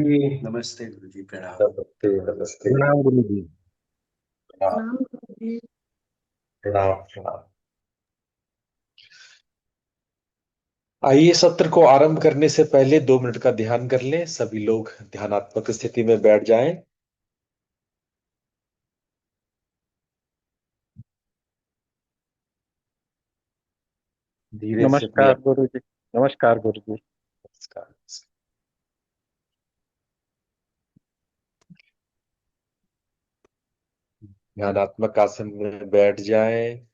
जी। नमस्ते गुरु जी, प्रणाम। नमस्ते नमस्ते। प्रणाम गुरु जी। प्रणाम प्रणाम करोगे। प्रणाम प्रणाम। आइए सत्र को आरंभ करने से पहले 2 मिनट का ध्यान कर लें। सभी लोग ध्यानात्मक स्थिति में बैठ जाएं। धीरे से अपनी नमस्कार गुरु जी। नमस्कार गुरु जी। नमस्कार। ध्यानात्मक आसन में बैठ जाएं।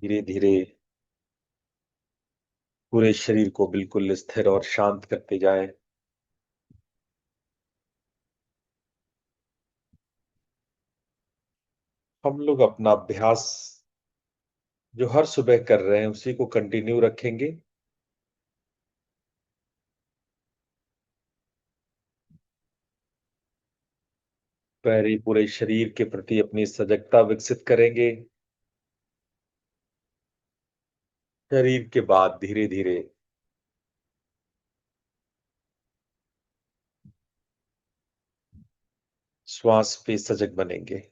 धीरे धीरे पूरे शरीर को बिल्कुल स्थिर और शांत करते जाएं। हम लोग अपना अभ्यास जो हर सुबह कर रहे हैं उसी को कंटिन्यू रखेंगे। पहले पूरे शरीर के प्रति अपनी सजगता विकसित करेंगे। शरीर के बाद धीरे धीरे श्वास पे सजग बनेंगे।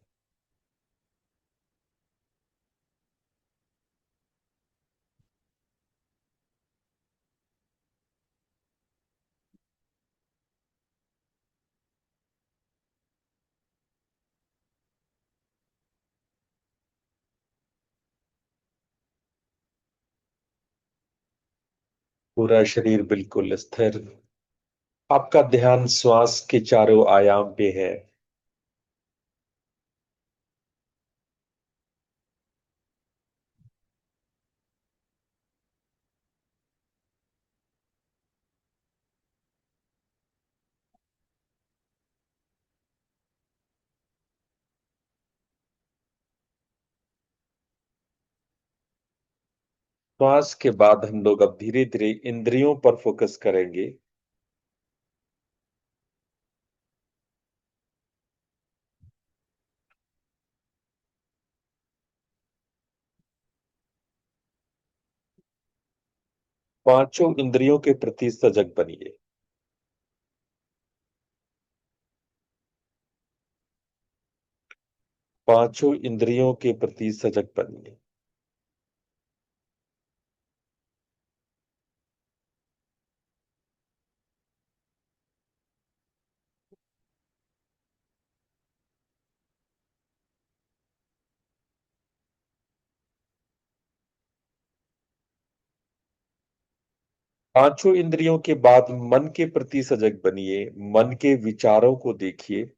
पूरा शरीर बिल्कुल स्थिर। आपका ध्यान श्वास के चारों आयाम पे है। श्वास के बाद हम लोग अब धीरे धीरे इंद्रियों पर फोकस करेंगे। पांचों इंद्रियों के प्रति सजग बनिए। पांचों इंद्रियों के प्रति सजग बनिए। पांचों इंद्रियों के बाद मन के प्रति सजग बनिए। मन के विचारों को देखिए।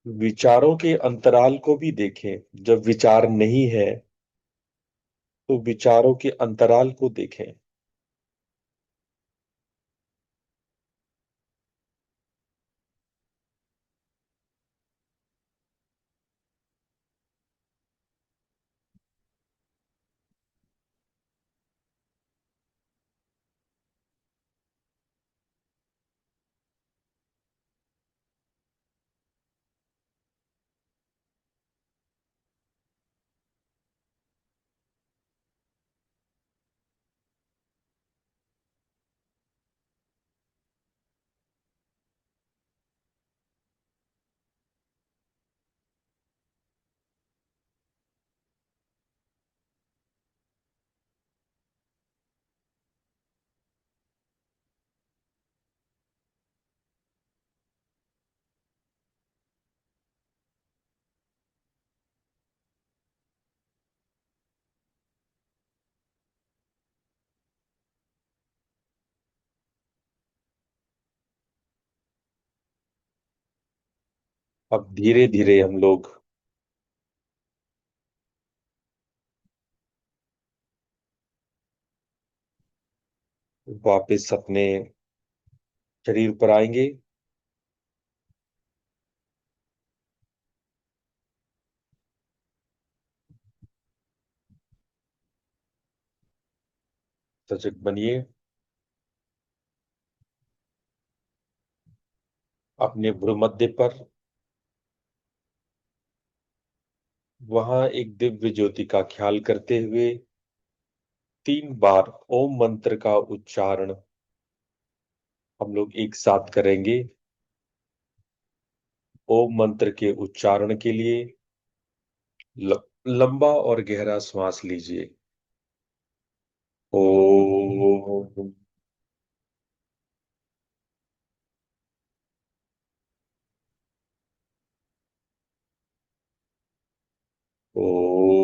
विचारों के अंतराल को भी देखें। जब विचार नहीं है तो विचारों के अंतराल को देखें। अब धीरे धीरे हम लोग वापस अपने शरीर पर आएंगे। सजग बनिए। अपने भ्रूमध्य पर वहां एक दिव्य ज्योति का ख्याल करते हुए 3 बार ओम मंत्र का उच्चारण हम लोग एक साथ करेंगे। ओम मंत्र के उच्चारण के लिए लंबा और गहरा श्वास लीजिए। ओम। ओम।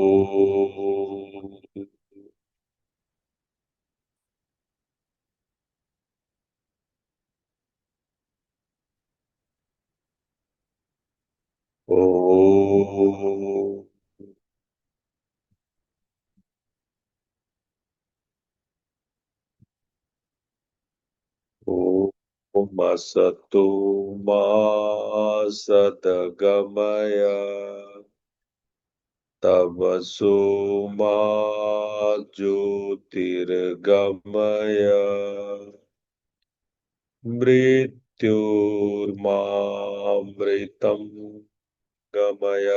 ओम। ओम सतो मा सद्गमय तमसो मा ज्योतिर्गमय मृत्युर्मामृतम् गमय।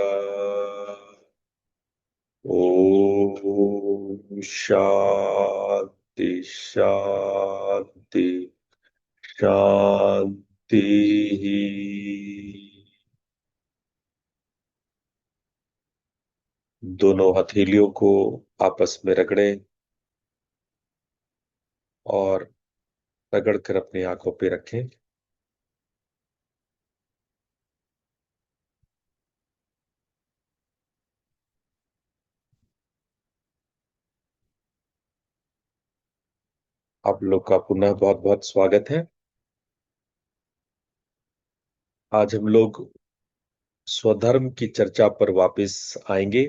ओम शांति शांति शांति। दोनों हथेलियों को आपस में रगड़ें और रगड़ कर अपनी आंखों पे रखें। आप लोग का पुनः बहुत बहुत स्वागत है। आज हम लोग स्वधर्म की चर्चा पर वापस आएंगे।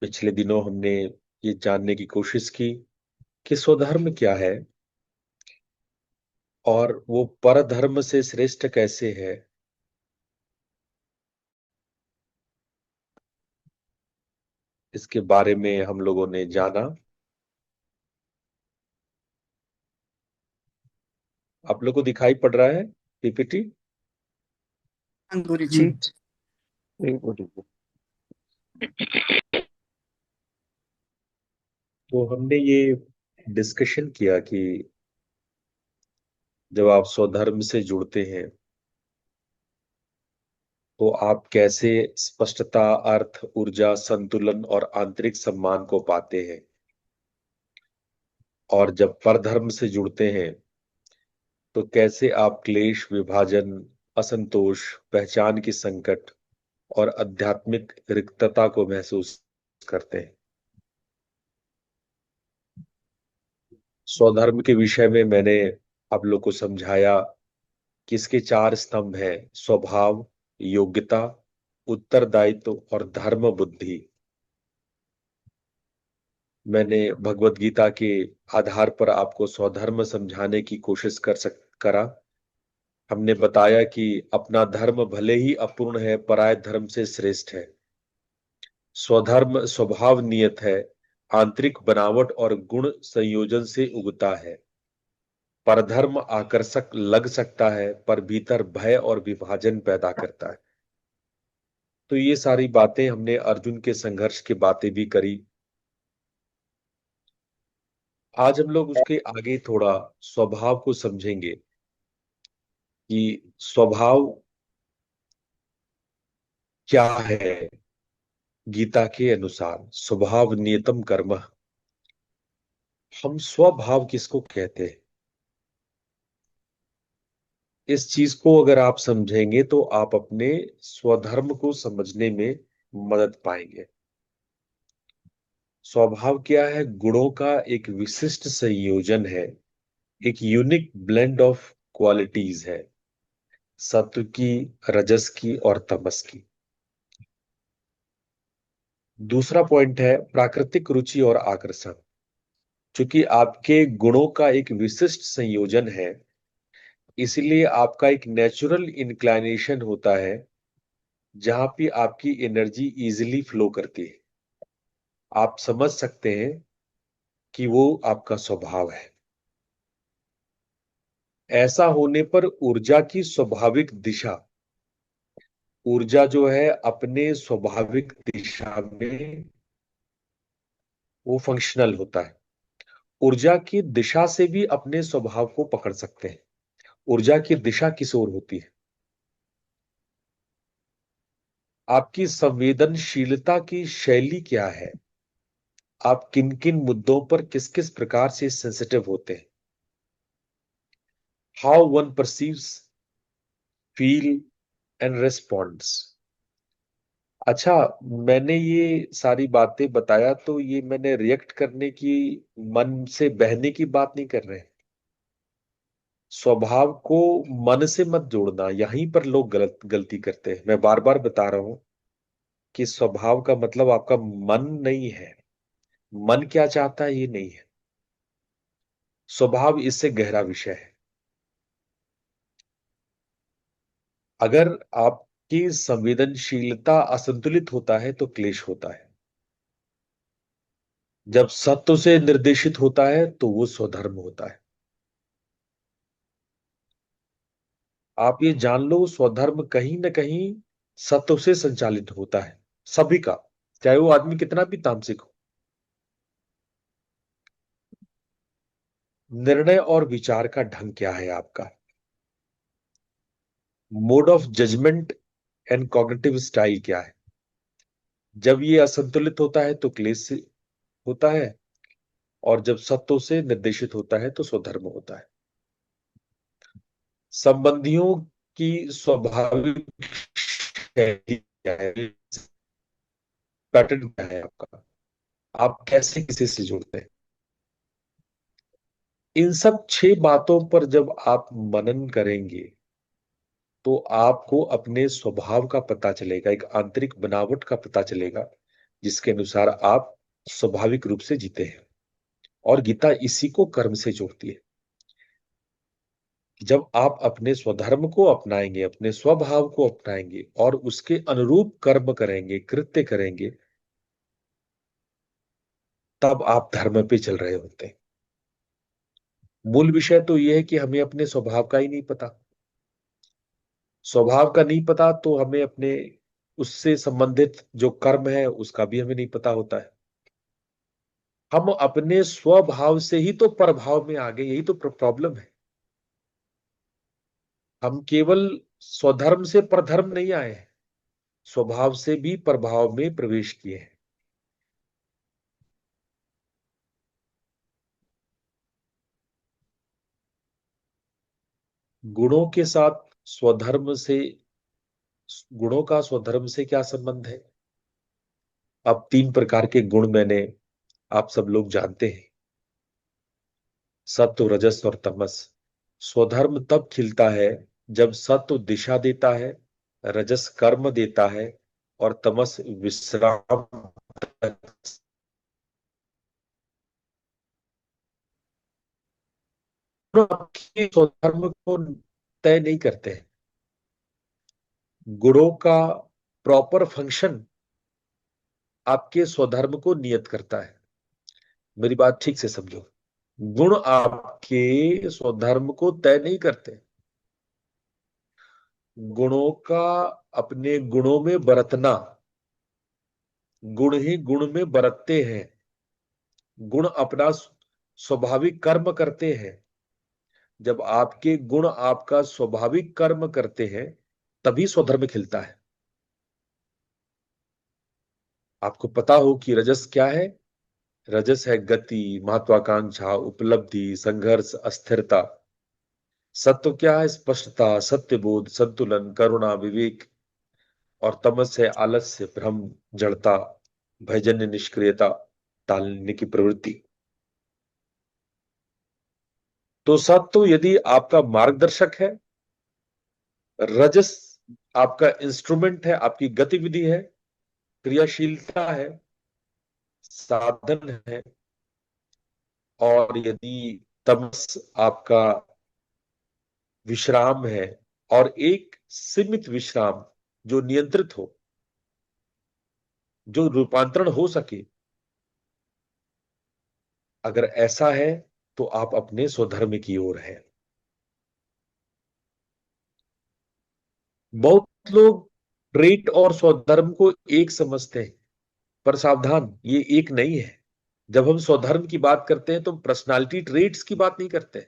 पिछले दिनों हमने ये जानने की कोशिश की कि स्वधर्म क्या है और वो परधर्म से श्रेष्ठ कैसे है। इसके बारे में हम लोगों ने जाना। आप लोग को दिखाई पड़ रहा है पीपीटी? हाँ गुरु जी। एक गुरु जी। तो हमने ये डिस्कशन किया कि जब आप स्वधर्म से जुड़ते हैं तो आप कैसे स्पष्टता, अर्थ, ऊर्जा, संतुलन और आंतरिक सम्मान को पाते हैं। और जब परधर्म से जुड़ते हैं तो कैसे आप क्लेश, विभाजन, असंतोष, पहचान की संकट और आध्यात्मिक रिक्तता को महसूस करते हैं। स्वधर्म के विषय में मैंने आप लोग को समझाया कि इसके 4 स्तंभ हैं: स्वभाव, योग्यता, उत्तरदायित्व और धर्म बुद्धि। मैंने भगवत गीता के आधार पर आपको स्वधर्म समझाने की कोशिश करा। हमने बताया कि अपना धर्म भले ही अपूर्ण है, पराय धर्म से श्रेष्ठ है। स्वधर्म स्वभाव नियत है, आंतरिक बनावट और गुण संयोजन से उगता है। परधर्म आकर्षक लग सकता है पर भीतर भय और विभाजन पैदा करता है। तो ये सारी बातें हमने अर्जुन के संघर्ष की बातें भी करी। आज हम लोग उसके आगे थोड़ा स्वभाव को समझेंगे कि स्वभाव क्या है। गीता के अनुसार स्वभाव नियतम कर्म, हम स्वभाव किसको कहते हैं? इस चीज को अगर आप समझेंगे तो आप अपने स्वधर्म को समझने में मदद पाएंगे। स्वभाव क्या है? गुणों का एक विशिष्ट संयोजन है, एक यूनिक ब्लेंड ऑफ क्वालिटीज है, सत्व की, रजस की और तमस की। दूसरा पॉइंट है प्राकृतिक रुचि और आकर्षण। क्योंकि आपके गुणों का एक विशिष्ट संयोजन है, इसलिए आपका एक नेचुरल इंक्लाइनेशन होता है जहां पे आपकी एनर्जी इजीली फ्लो करती है। आप समझ सकते हैं कि वो आपका स्वभाव है। ऐसा होने पर ऊर्जा की स्वाभाविक दिशा, ऊर्जा जो है अपने स्वाभाविक दिशा में वो फंक्शनल होता है। ऊर्जा की दिशा से भी अपने स्वभाव को पकड़ सकते हैं। ऊर्जा की दिशा किस ओर होती है? आपकी संवेदनशीलता की शैली क्या है? आप किन किन मुद्दों पर किस किस प्रकार से सेंसिटिव होते हैं? How one perceives, feel and responds. अच्छा, मैंने ये सारी बातें बताया तो ये मैंने रिएक्ट करने की, मन से बहने की बात नहीं कर रहे। स्वभाव को मन से मत जोड़ना, यहीं पर लोग गलती करते हैं। मैं बार बार बता रहा हूं कि स्वभाव का मतलब आपका मन नहीं है। मन क्या चाहता है ये नहीं है। स्वभाव इससे गहरा विषय है। अगर आपकी संवेदनशीलता असंतुलित होता है तो क्लेश होता है। जब सत्व से निर्देशित होता है तो वो स्वधर्म होता है। आप ये जान लो, स्वधर्म कहीं ना कहीं सत्व से संचालित होता है, सभी का, चाहे वो आदमी कितना भी तामसिक हो। निर्णय और विचार का ढंग क्या है आपका? Mode of judgement and cognitive style क्या है? जब ये असंतुलित होता है तो क्लेश होता है, और जब सत्व से निर्देशित होता है तो स्वधर्म होता है। संबंधियों की स्वाभाविक शैली क्या है? पैटर्न क्या है आपका? आप कैसे किसी से जुड़ते हैं? इन सब 6 बातों पर जब आप मनन करेंगे तो आपको अपने स्वभाव का पता चलेगा, एक आंतरिक बनावट का पता चलेगा जिसके अनुसार आप स्वाभाविक रूप से जीते हैं। और गीता इसी को कर्म से जोड़ती है। जब आप अपने स्वधर्म को अपनाएंगे, अपने स्वभाव को अपनाएंगे और उसके अनुरूप कर्म करेंगे, कृत्य करेंगे, तब आप धर्म पे चल रहे होते हैं। मूल विषय तो यह है कि हमें अपने स्वभाव का ही नहीं पता। स्वभाव का नहीं पता तो हमें अपने उससे संबंधित जो कर्म है उसका भी हमें नहीं पता होता है। हम अपने स्वभाव से ही तो प्रभाव में आ गए, यही तो प्रॉब्लम है। हम केवल स्वधर्म से परधर्म नहीं आए हैं, स्वभाव से भी प्रभाव में प्रवेश किए हैं। गुणों के साथ स्वधर्म से, गुणों का स्वधर्म से क्या संबंध है? अब 3 प्रकार के गुण मैंने, आप सब लोग जानते हैं, सत्व, रजस और तमस। स्वधर्म तब खिलता है जब सत्व दिशा देता है, रजस कर्म देता है और तमस विश्राम। आपके स्वधर्म को तय नहीं करते हैं। गुणों का प्रॉपर फंक्शन आपके स्वधर्म को नियत करता है। मेरी बात ठीक से समझो। गुण आपके स्वधर्म को तय नहीं करते। गुणों का अपने गुणों में बरतना, गुण ही गुण में बरतते हैं। गुण अपना स्वाभाविक कर्म करते हैं। जब आपके गुण आपका स्वाभाविक कर्म करते हैं तभी स्वधर्म खिलता है। आपको पता हो कि रजस क्या है? रजस है गति, महत्वाकांक्षा, उपलब्धि, संघर्ष, अस्थिरता। सत्व क्या है? स्पष्टता, सत्यबोध, संतुलन, करुणा, विवेक। और तमस है आलस्य, भ्रम, जड़ता, भयजन्य निष्क्रियता, टालने की प्रवृत्ति। तो सत्व यदि आपका मार्गदर्शक है, रजस आपका इंस्ट्रूमेंट है, आपकी गतिविधि है, क्रियाशीलता है, साधन है। और यदि तमस आपका विश्राम है, और एक सीमित विश्राम जो नियंत्रित हो, जो रूपांतरण हो सके, अगर ऐसा है तो आप अपने स्वधर्म की ओर हैं। बहुत लोग ट्रेट और स्वधर्म को एक समझते हैं, पर सावधान, ये एक नहीं है। जब हम स्वधर्म की बात करते हैं तो हम पर्सनालिटी ट्रेट्स की बात नहीं करते।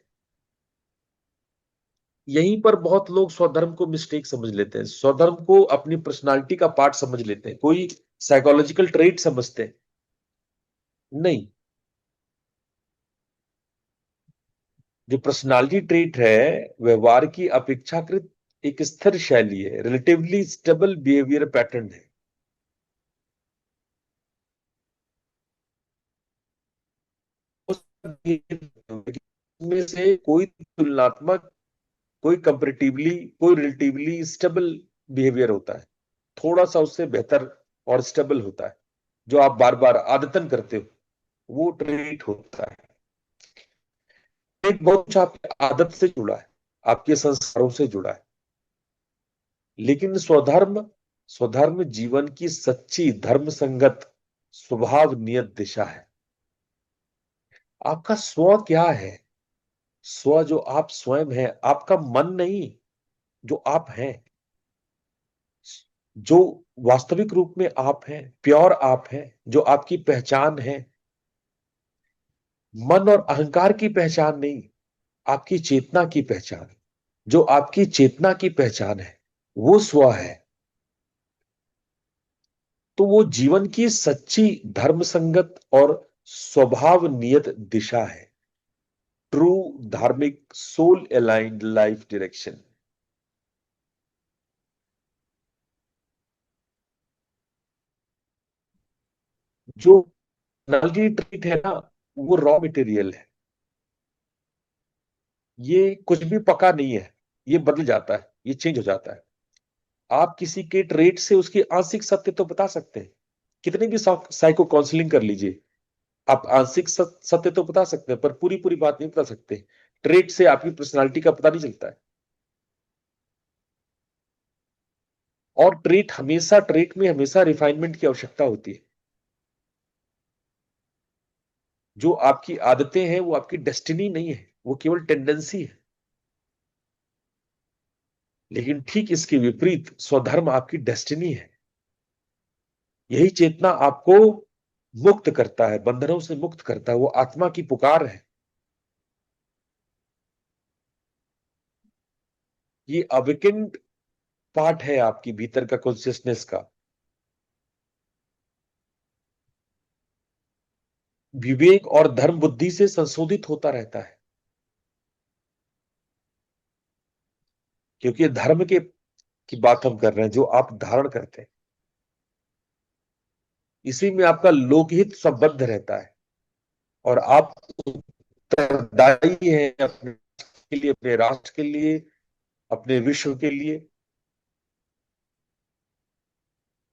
यहीं पर बहुत लोग स्वधर्म को मिस्टेक समझ लेते हैं, स्वधर्म को अपनी पर्सनालिटी का पार्ट समझ लेते हैं, कोई साइकोलॉजिकल ट्रेट समझते हैं। नहीं, जो पर्सनालिटी ट्रेट है, व्यवहार की अपेक्षाकृत एक स्थिर शैली है, रिलेटिवली स्टेबल बिहेवियर पैटर्न है। में से कोई तुलनात्मक, कोई कंपेरेटिवली, कोई रिलेटिवली स्टेबल बिहेवियर होता है, थोड़ा सा उससे बेहतर और स्टेबल होता है, जो आप बार बार आदतन करते हो, वो ट्रेट होता है। एक बहुत कुछ आपकी आदत से जुड़ा है, आपके संस्कारों से जुड़ा है। लेकिन स्वधर्म, स्वधर्म जीवन की सच्ची धर्म संगत स्वभाव नियत दिशा है। आपका स्व क्या है? स्व जो आप स्वयं है, आपका मन नहीं, जो आप हैं, जो वास्तविक रूप में आप हैं, प्योर आप हैं, जो आपकी पहचान है। मन और अहंकार की पहचान नहीं, आपकी चेतना की पहचान। जो आपकी चेतना की पहचान है, वो स्व है। तो वो जीवन की सच्ची धर्म संगत और स्वभाव नियत दिशा है, ट्रू धार्मिक सोल अलाइंड लाइफ डायरेक्शन। जो नलगी ट्रीट है ना, वो रॉ मटेरियल है, ये कुछ भी पका नहीं है, ये बदल जाता है, ये चेंज हो जाता है। आप किसी के ट्रेट से उसकी आंशिक सत्य तो बता सकते हैं, कितनी भी साइको काउंसलिंग कर लीजिए, आप आंशिक सत्य तो बता सकते हैं, पर पूरी पूरी बात नहीं बता सकते। ट्रेट से आपकी पर्सनालिटी का पता नहीं चलता है। और ट्रेट में हमेशा रिफाइनमेंट की आवश्यकता होती है। जो आपकी आदतें हैं वो आपकी डेस्टिनी नहीं है, वो केवल टेंडेंसी है। लेकिन ठीक इसके विपरीत स्वधर्म आपकी डेस्टिनी है। यही चेतना आपको मुक्त करता है, बंधनों से मुक्त करता है, वो आत्मा की पुकार है। ये अवेकेंड पार्ट है आपकी भीतर का कॉन्शियसनेस का। विवेक और धर्म बुद्धि से संशोधित होता रहता है, क्योंकि धर्म के की बात हम कर रहे हैं, जो आप धारण करते हैं, इसी में आपका लोकहित संबद्ध रहता है। और आप उत्तरदायी हैं अपने के लिए, अपने राष्ट्र के लिए, अपने विश्व के लिए।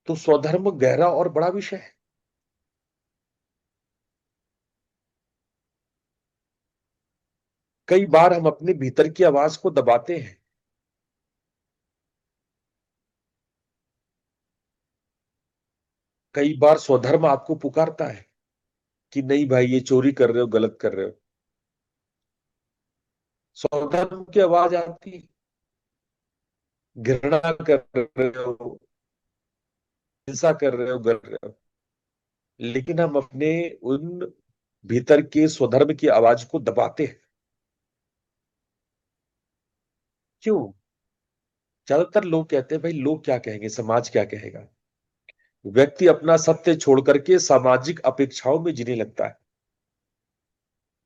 तो स्वधर्म गहरा और बड़ा विषय है। कई बार हम अपने भीतर की आवाज को दबाते हैं। कई बार स्वधर्म आपको पुकारता है कि नहीं भाई, ये चोरी कर रहे हो, गलत कर रहे हो। स्वधर्म की आवाज आती है, घृणा कर रहे हो, हिंसा कर रहे हो, कर रहे हो। लेकिन हम अपने उन भीतर के स्वधर्म की आवाज को दबाते हैं। क्यों? ज्यादातर लोग कहते हैं भाई, लोग क्या कहेंगे, समाज क्या कहेगा। व्यक्ति अपना सत्य छोड़ करके सामाजिक अपेक्षाओं में जीने लगता है।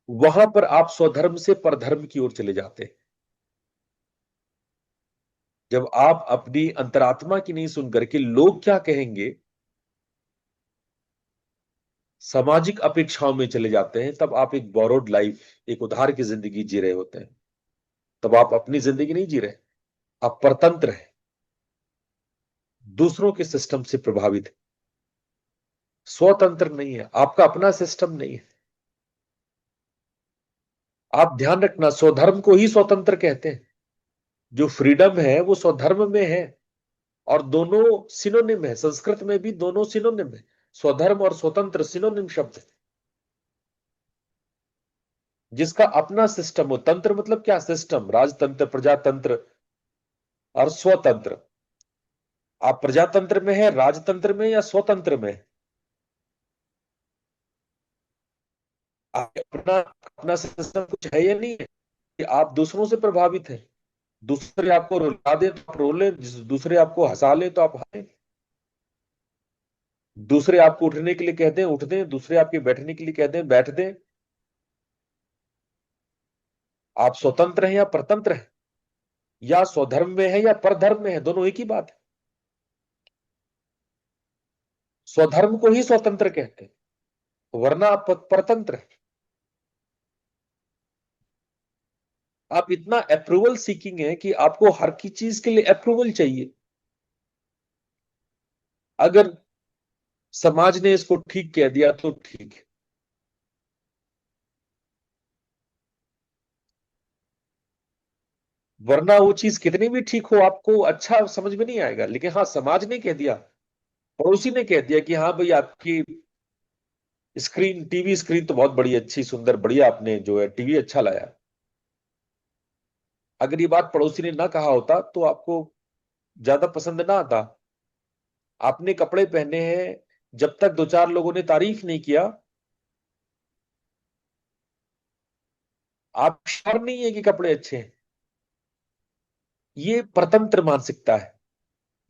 वहां पर आप स्वधर्म से परधर्म की ओर चले जाते हैं। जब आप अपनी अंतरात्मा की नहीं सुनकर के लोग क्या कहेंगे, सामाजिक अपेक्षाओं में चले जाते हैं, तब आप एक बोरोड लाइफ, एक उधार की जिंदगी जी रहे होते हैं। तब आप अपनी जिंदगी नहीं जी रहे, आप परतंत्र हैं, दूसरों के सिस्टम से प्रभावित है, स्वतंत्र नहीं है, आपका अपना सिस्टम नहीं है। आप ध्यान रखना, स्वधर्म को ही स्वतंत्र कहते हैं। जो फ्रीडम है वो स्वधर्म में है, और दोनों सिनोनिम है। संस्कृत में भी दोनों सिनोनिम है, स्वधर्म और स्वतंत्र सिनोनिम शब्द है। जिसका अपना सिस्टम हो, तंत्र मतलब क्या, सिस्टम, राजतंत्र, प्रजातंत्र और स्वतंत्र। आप प्रजातंत्र में है, राजतंत्र में, या स्वतंत्र में? आप अपना अपना सिस्टम कुछ है या नहीं है, कि आप दूसरों से प्रभावित हैं? दूसरे आपको रुला दे तो आप रोले, दूसरे आपको हंसा ले तो आप हंसे, दूसरे आपको उठने के लिए कहते हैं उठ दें, दूसरे आपके बैठने के लिए कहते हैं बैठ दें। आप स्वतंत्र हैं या परतंत्र हैं, या स्वधर्म में है या परधर्म में है, दोनों एक ही बात है। स्वधर्म को ही स्वतंत्र कहते हैं, वरना आप परतंत्र हैं। आप इतना अप्रूवल सीकिंग है कि आपको हर की चीज के लिए अप्रूवल चाहिए। अगर समाज ने इसको ठीक कह दिया तो ठीक है, वरना वो चीज कितनी भी ठीक हो आपको अच्छा समझ में नहीं आएगा। लेकिन हाँ, समाज ने कह दिया, पड़ोसी ने कह दिया कि हाँ भाई, आपकी स्क्रीन, टीवी स्क्रीन तो बहुत बड़ी अच्छी सुंदर बढ़िया, आपने जो है टीवी अच्छा लाया। अगर ये बात पड़ोसी ने ना कहा होता तो आपको ज्यादा पसंद ना आता। आपने कपड़े पहने हैं, जब तक दो चार लोगों ने तारीफ नहीं किया, आप श्योर नहीं है कि कपड़े अच्छे हैं। ये परतंत्र मानसिकता है,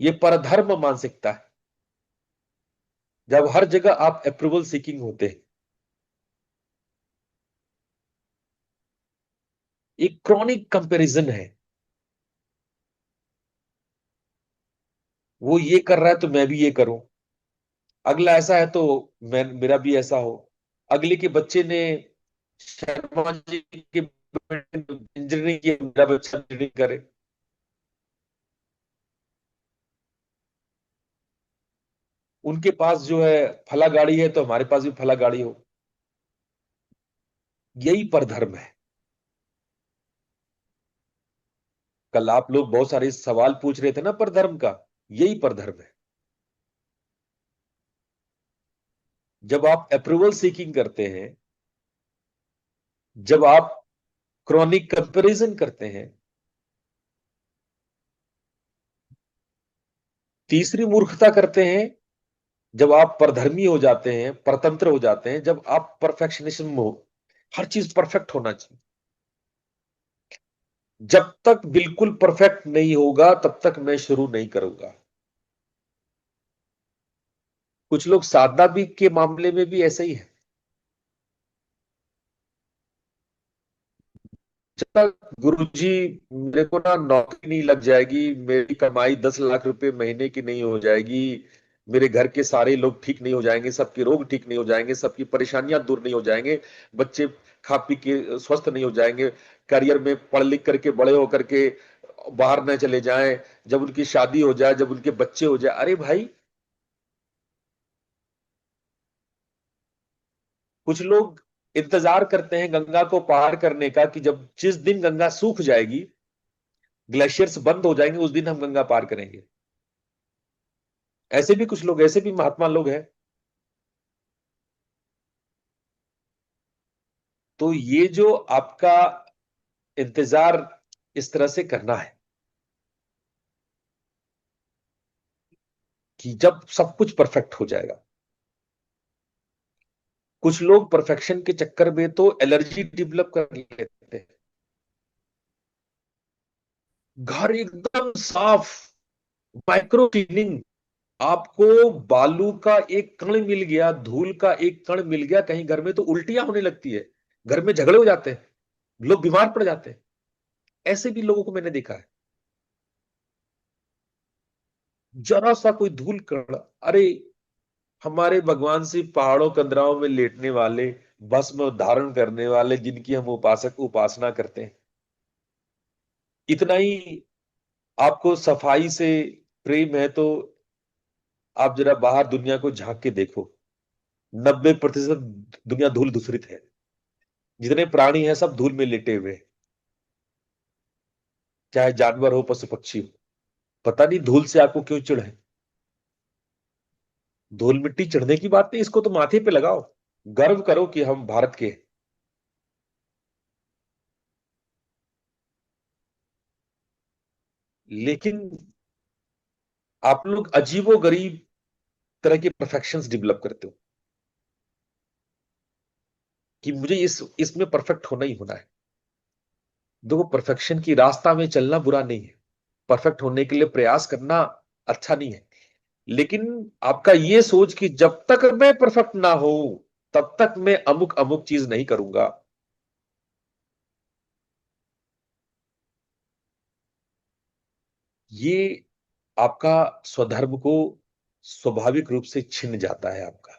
ये परधर्म मानसिकता है। जब हर जगह आप अप्रूवल सीकिंग होते हैं। एक क्रॉनिक कंपैरिजन है, वो ये कर रहा है तो मैं भी ये करूं, अगला ऐसा है तो मैं, मेरा भी ऐसा हो। अगले के बच्चे ने शर्मा जी की इंजीनियरिंग की, मेरा बच्चा इंजीनियरिंग करे। उनके पास जो है फला गाड़ी है तो हमारे पास भी फला गाड़ी हो। यही परधर्म है। कल आप लोग बहुत सारे सवाल पूछ रहे थे ना परधर्म का, यही परधर्म है। जब आप अप्रूवल सीकिंग करते हैं, जब आप क्रॉनिक कंपैरिजन करते हैं, तीसरी मूर्खता करते हैं, जब आप परधर्मी हो जाते हैं, परतंत्र हो जाते हैं, जब आप परफेक्शनिज्म हो, हर चीज परफेक्ट होना चाहिए। जब तक बिल्कुल परफेक्ट नहीं होगा तब तक मैं शुरू नहीं करूंगा। कुछ लोग साधना भी के मामले में भी ऐसा ही है। जब तक गुरुजी, मेरे को ना नौकरी नहीं लग जाएगी, मेरी कमाई 10 लाख रुपए महीने की नहीं हो जाएगी, मेरे घर के सारे लोग ठीक नहीं हो जाएंगे, सबके रोग ठीक नहीं हो जाएंगे, सबकी परेशानियां दूर नहीं हो जाएंगे, बच्चे खा पी के स्वस्थ नहीं हो जाएंगे, करियर में पढ़ लिख करके बड़े होकर के बाहर न चले जाएं, जब उनकी शादी हो जाए, जब उनके बच्चे हो जाए, अरे भाई, कुछ लोग इंतजार करते हैं गंगा को पार करने का, कि जब जिस दिन गंगा सूख जाएगी, ग्लेशियर्स बंद हो जाएंगे, उस दिन हम गंगा पार करेंगे। ऐसे भी कुछ लोग, ऐसे भी महात्मा लोग हैं। तो ये जो आपका इंतजार इस तरह से करना है कि जब सब कुछ परफेक्ट हो जाएगा। कुछ लोग परफेक्शन के चक्कर में तो एलर्जी डेवलप कर लेते हैं। घर एकदम साफ, माइक्रो क्लीनिंग, आपको बालू का एक कण मिल गया, धूल का एक कण मिल गया कहीं घर में, तो उल्टियां होने लगती है। घर में झगड़े हो जाते हैं, लोग बीमार पड़ जाते हैं। ऐसे भी लोगों को मैंने देखा है। जरा सा कोई धूल कण, अरे हमारे भगवान से पहाड़ों कंदराओं में लेटने वाले, भस्म धारण करने वाले, जिनकी हम उपासक उपासना करते हैं, इतना ही आपको सफाई से प्रेम है तो आप जरा बाहर दुनिया को झांक के देखो। 90% दुनिया धूल धूसरित है। जितने प्राणी हैं सब धूल में लेटे हुए हैं, चाहे जानवर हो पशु पक्षी हो। पता नहीं धूल से आपको क्यों चिढ़ है। धूल मिट्टी चढ़ने की बात नहीं, इसको तो माथे पे लगाओ, गर्व करो कि हम भारत के हैं। लेकिन आप लोग अजीबो गरीब तरह के परफेक्शंस डेवलप करते हो कि मुझे इसमें परफेक्ट होना ही होना है। देखो, परफेक्शन की रास्ता में चलना बुरा नहीं है, परफेक्ट होने के लिए प्रयास करना अच्छा नहीं है। लेकिन आपका ये सोच कि जब तक मैं परफेक्ट ना हो तब तक मैं अमुक अमुक चीज नहीं करूंगा, ये आपका स्वधर्म को स्वाभाविक रूप से छिन जाता है। आपका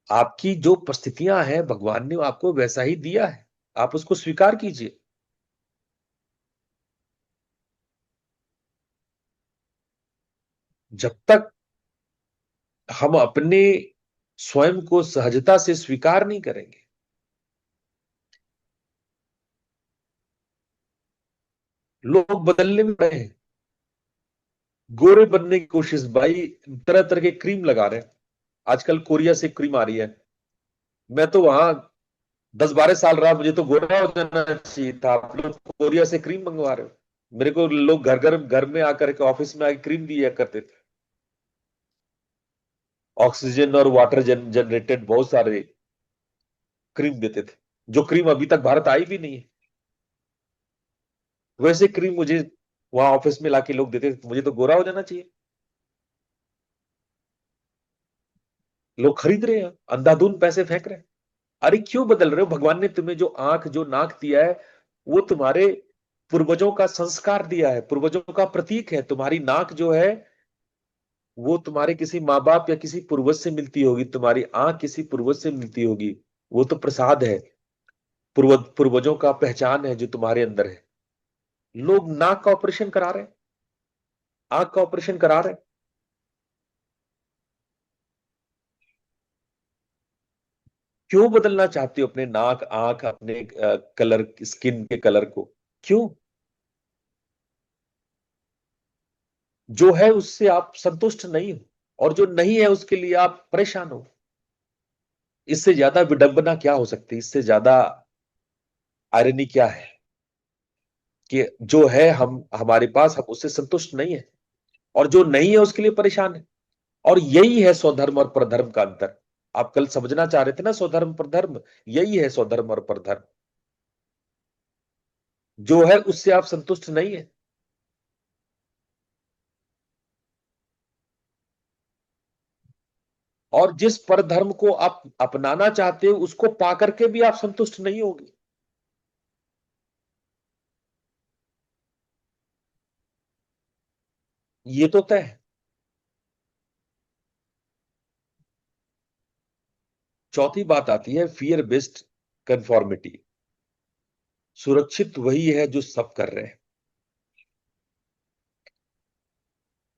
आपकी जो परिस्थितियां हैं भगवान ने आपको वैसा ही दिया है, आप उसको स्वीकार कीजिए। जब तक हम अपने स्वयं को सहजता से स्वीकार नहीं करेंगे। लोग बदलने में रहे हैं, गोरे बनने की कोशिश भाई, तरह तरह के क्रीम लगा रहे हैं। आजकल कोरिया से क्रीम आ रही है। मैं तो वहां 10-12 साल रहा, मुझे तो गोरा हो जाना चाहिए था, आप लोग कोरिया से क्रीम मंगवा रहे हो। मेरे को लोग घर में आकर के ऑफिस में आके क्रीम दिया करते थे, ऑक्सीजन और वाटर जनरेटेड बहुत सारे क्रीम देते थे, जो क्रीम अभी तक भारत आई भी नहीं है। वैसे क्रीम मुझे वहां ऑफिस में लाके लोग देते थे, मुझे तो गोरा हो जाना चाहिए। लोग खरीद रहे हैं, अंधाधुंध पैसे फेंक रहे हैं। अरे क्यों बदल रहे हो? भगवान ने तुम्हें जो आंख जो नाक दिया है, वो तुम्हारे पूर्वजों का संस्कार दिया है, पूर्वजों का प्रतीक है। तुम्हारी नाक जो है वो तुम्हारे किसी माँ बाप या किसी पूर्वज से मिलती होगी, तुम्हारी आंख किसी पूर्वज से मिलती होगी। वो तो प्रसाद है, पूर्वजों का पहचान है जो तुम्हारे अंदर है। लोग नाक का ऑपरेशन करा रहे हैं, आंख का ऑपरेशन करा रहे हैं। क्यों बदलना चाहते हो अपने नाक आंख अपने कलर, स्किन के कलर को? क्यों? जो है उससे आप संतुष्ट नहीं हो, और जो नहीं है उसके लिए आप परेशान हो। इससे ज्यादा विडंबना क्या हो सकती है? इससे ज्यादा आयरनी क्या है कि जो है हम हमारे पास, हम उससे संतुष्ट नहीं है, और जो नहीं है उसके लिए परेशान है। और यही है स्वधर्म और परधर्म का अंतर। आप कल समझना चाह रहे थे ना, स्वधर्म परधर्म, यही है स्वधर्म और परधर्म। जो है उससे आप संतुष्ट नहीं है, और जिस परधर्म को आप अपनाना चाहते हो उसको पाकर के भी आप संतुष्ट नहीं होगे। ये तो तय है। चौथी बात आती है फियर बेस्ड कंफॉर्मिटी। सुरक्षित वही है जो सब कर रहे हैं।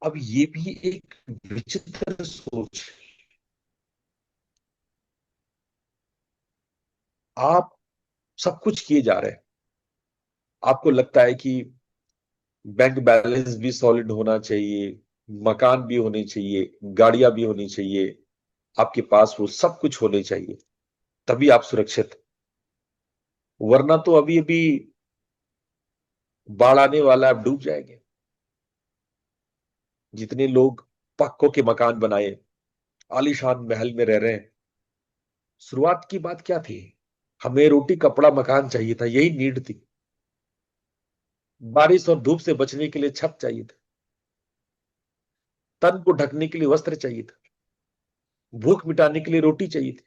अब ये भी एक विचित्र सोच है। आप सब कुछ किए जा रहे हैं, आपको लगता है कि बैंक बैलेंस भी सॉलिड होना चाहिए, मकान भी होने चाहिए, गाड़ियां भी होनी चाहिए, आपके पास वो सब कुछ होने चाहिए, तभी आप सुरक्षित। वरना तो अभी अभी बाढ़ आने वाला है, आप डूब जाएंगे। जितने लोग पक्कों के मकान बनाए, आलीशान महल में रह रहे हैं, शुरुआत की बात क्या थी? हमें रोटी कपड़ा मकान चाहिए था, यही नीड थी। बारिश और धूप से बचने के लिए छत चाहिए था, तन को ढकने के लिए वस्त्र चाहिए था, भूख मिटाने के लिए रोटी चाहिए थी।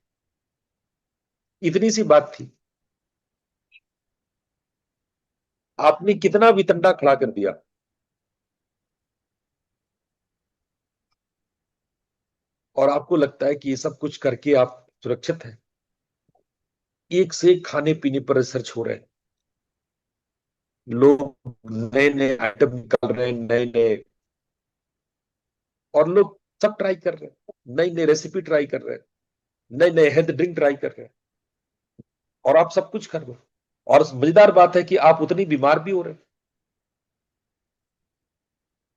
इतनी सी बात थी, आपने कितना वितंडा खड़ा कर दिया। और आपको लगता है कि ये सब कुछ करके आप सुरक्षित हैं। एक से एक खाने पीने पर रिसर्च हो रहे हैं, लोग नए नए आइटम निकाल रहे हैं, नए नए, और लोग सब ट्राई कर रहे हैं, नई नई रेसिपी ट्राई कर रहे हैं, नए नए हेल्थ ड्रिंक ट्राई कर रहे हैं, और आप सब कुछ कर रहे हो। और मजेदार बात है कि आप उतनी बीमार भी हो रहे हैं।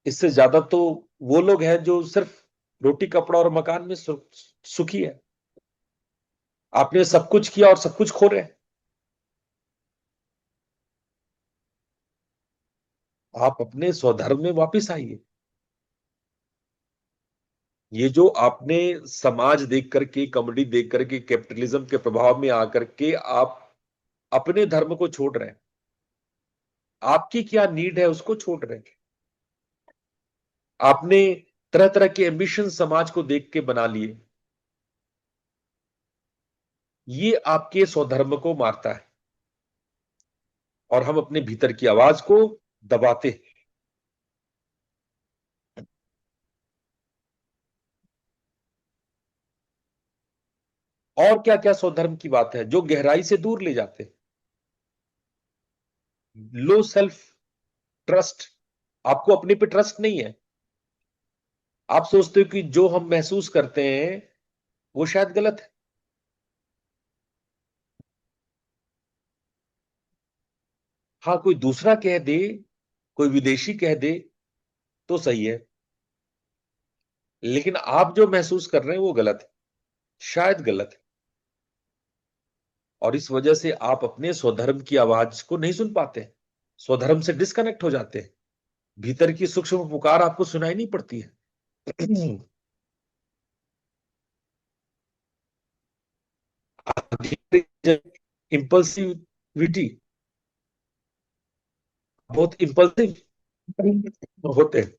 इससे ज्यादा तो वो लोग हैं जो सिर्फ रोटी कपड़ा और मकान में सुखी है। आपने सब कुछ किया और सब कुछ खो रहे हैं। आप अपने स्वधर्म में वापस आइए। ये जो आपने समाज देख करके, कॉमेडी देख करके, कैपिटलिज्म के प्रभाव में आकर के आप अपने धर्म को छोड़ रहे हैं। आपकी क्या नीड है उसको छोड़ रहे हैं। आपने तरह तरह के एम्बिशन समाज को देख के बना लिए। ये आपके स्वधर्म को मारता है, और हम अपने भीतर की आवाज को दबाते हैं। और क्या क्या स्वधर्म की बात है जो गहराई से दूर ले जाते हैं। लो सेल्फ ट्रस्ट, आपको अपने पे ट्रस्ट नहीं है। आप सोचते हो कि जो हम महसूस करते हैं वो शायद गलत है। हाँ, कोई दूसरा कह दे, कोई विदेशी कह दे तो सही है, लेकिन आप जो महसूस कर रहे हैं वो गलत है, शायद गलत है। और इस वजह से आप अपने स्वधर्म की आवाज को नहीं सुन पाते, स्वधर्म से डिस्कनेक्ट हो जाते हैं। भीतर की सूक्ष्म पुकार आपको सुनाई नहीं पड़ती है। इम्पल्सिविटी, बहुत इम्पल्सिव होते हैं।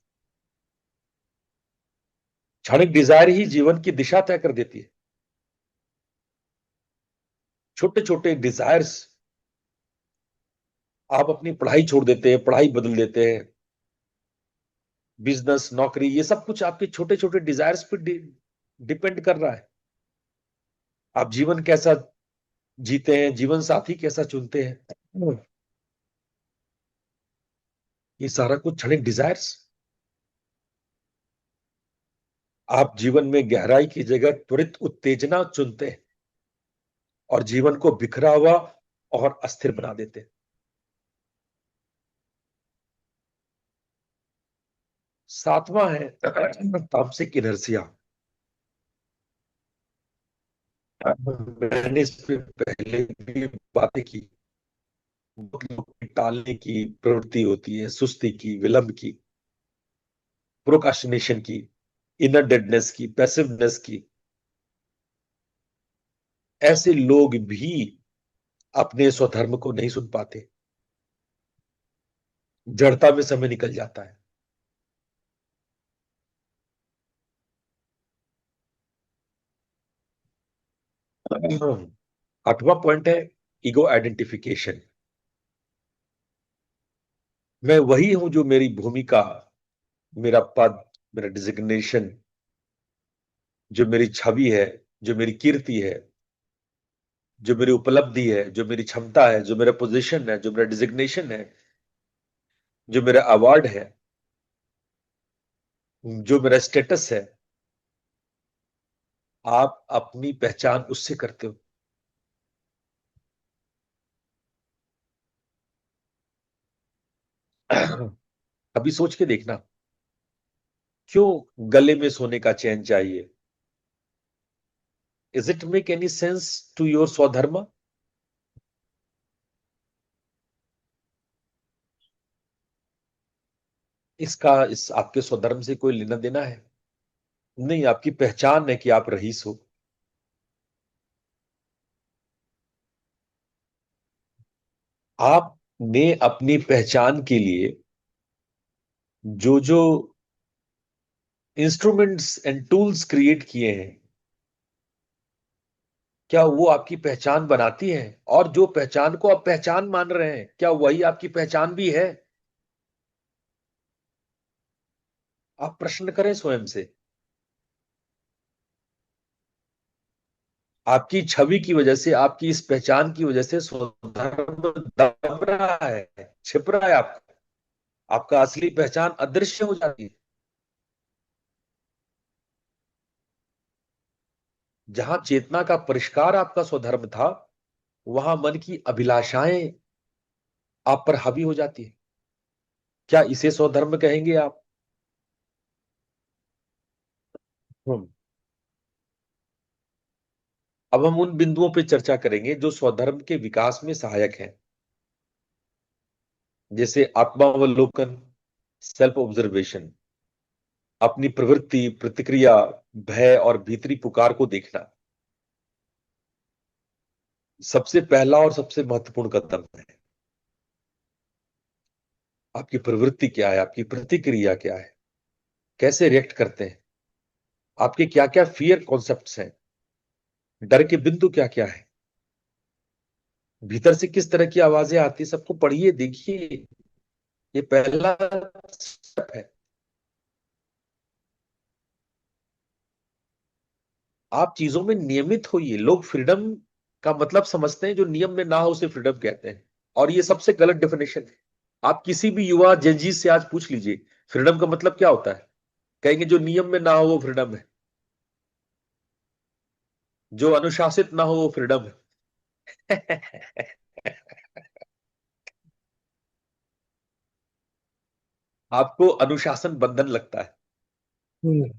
क्षणिक डिजायर ही जीवन की दिशा तय कर देती है। छोटे छोटे डिजायर्स, आप अपनी पढ़ाई छोड़ देते हैं, पढ़ाई बदल देते हैं, बिजनेस, नौकरी, ये सब कुछ आपके छोटे छोटे डिजायर्स पे डिपेंड कर रहा है। आप जीवन कैसा जीते हैं, जीवन साथी कैसा चुनते हैं, ये सारा कुछ क्षणिक डिजायर्स। आप जीवन में गहराई की जगह त्वरित उत्तेजना चुनते हैं, और जीवन को बिखरा हुआ और अस्थिर बना देते हैं। सातवां है तामसिक इनर्सिया। मैंने इस पे पहले भी बातें की। बहुत लोग की टालने की प्रवृत्ति होती है, सुस्ती की, विलंब की, प्रोकास्टिनेशन की, इनर डेडनेस की, पैसिवनेस की। ऐसे लोग भी अपने स्वधर्म को नहीं सुन पाते, जड़ता में समय निकल जाता है। 8वां पॉइंट है ईगो आइडेंटिफिकेशन। मैं वही हूं जो मेरी भूमिका, मेरा पद, मेरा डिजिग्नेशन, जो मेरी छवि है, जो मेरी कीर्ति है, जो मेरी उपलब्धि है, जो मेरी क्षमता है, जो मेरा पोजीशन है, जो मेरा डिजिग्नेशन है, जो मेरा अवार्ड है, जो मेरा स्टेटस है। आप अपनी पहचान उससे करते हो। अभी सोच के देखना, क्यों गले में सोने का चैन चाहिए? Is it make any sense to your स्वधर्म? इसका इस आपके स्वधर्म से कोई लेना देना है? नहीं, आपकी पहचान है कि आप रईस हो। आपने अपनी पहचान के लिए जो जो इंस्ट्रूमेंट्स एंड टूल्स क्रिएट किए हैं, क्या वो आपकी पहचान बनाती है? और जो पहचान को आप पहचान मान रहे हैं, क्या वही आपकी पहचान भी है? आप प्रश्न करें स्वयं से। आपकी छवि की वजह से, आपकी इस पहचान की वजह से स्वधर्म दब रहा है, छिप रहा है आपका। आपका असली पहचान अदृश्य हो जाती है। जहां चेतना का परिष्कार आपका स्वधर्म था, वहां मन की अभिलाषाएं आप पर हावी हो जाती है। क्या इसे स्वधर्म कहेंगे आप? हम्म। अब हम उन बिंदुओं पे चर्चा करेंगे जो स्वधर्म के विकास में सहायक हैं, जैसे आत्मावलोकन, सेल्फ ऑब्जर्वेशन, अपनी प्रवृत्ति, प्रतिक्रिया, भय और भीतरी पुकार को देखना। सबसे पहला और सबसे महत्वपूर्ण कदम है, आपकी प्रवृत्ति क्या है, आपकी प्रतिक्रिया क्या है, कैसे रिएक्ट करते हैं, आपके क्या क्या फियर कॉन्सेप्ट्स हैं, डर के बिंदु क्या क्या है, भीतर से किस तरह की आवाजें आती है। सबको पढ़िए, देखिए। ये पहला स्टेप है। आप चीजों में नियमित होइए। लोग फ्रीडम का मतलब समझते हैं, जो नियम में ना हो उसे फ्रीडम कहते हैं, और ये सबसे गलत डेफिनेशन है। आप किसी भी युवा जेनजी से आज पूछ लीजिए, फ्रीडम का मतलब क्या होता है? कहेंगे जो नियम में ना हो वो फ्रीडम है, जो अनुशासित ना हो वो फ्रीडम है। आपको अनुशासन बंधन लगता है।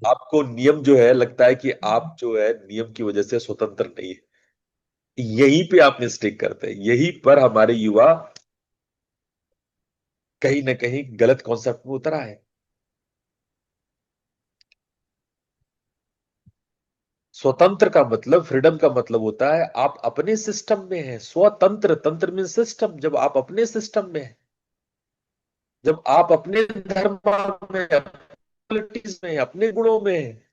आपको नियम जो है लगता है कि आप जो है नियम की वजह से स्वतंत्र नहीं है। यहीं पे आप मिस्टेक करते हैं। यहीं पर हमारे युवा कहीं ना कहीं गलत कॉन्सेप्ट में उतरा है। स्वतंत्र का मतलब, फ्रीडम का मतलब होता है आप अपने सिस्टम में हैं। स्वतंत्र, तंत्र में सिस्टम। जब आप अपने सिस्टम में हैं, जब आप अपने धर्म में, क्वालिटीज में, अपने गुणों में हैं,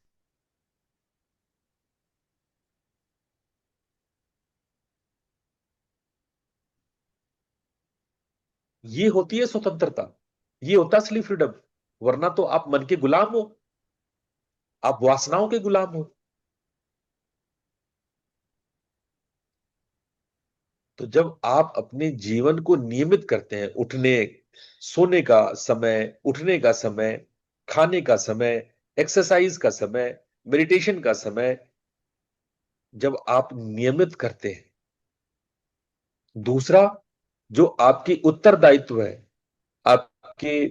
ये होती है स्वतंत्रता। ये होता है असली फ्रीडम। वरना तो आप मन के गुलाम हो, आप वासनाओं के गुलाम हो। तो जब आप अपने जीवन को नियमित करते हैं, उठने सोने का समय, उठने का समय, खाने का समय, एक्सरसाइज का समय, मेडिटेशन का समय, जब आप नियमित करते हैं। दूसरा, जो आपकी उत्तरदायित्व है, आपके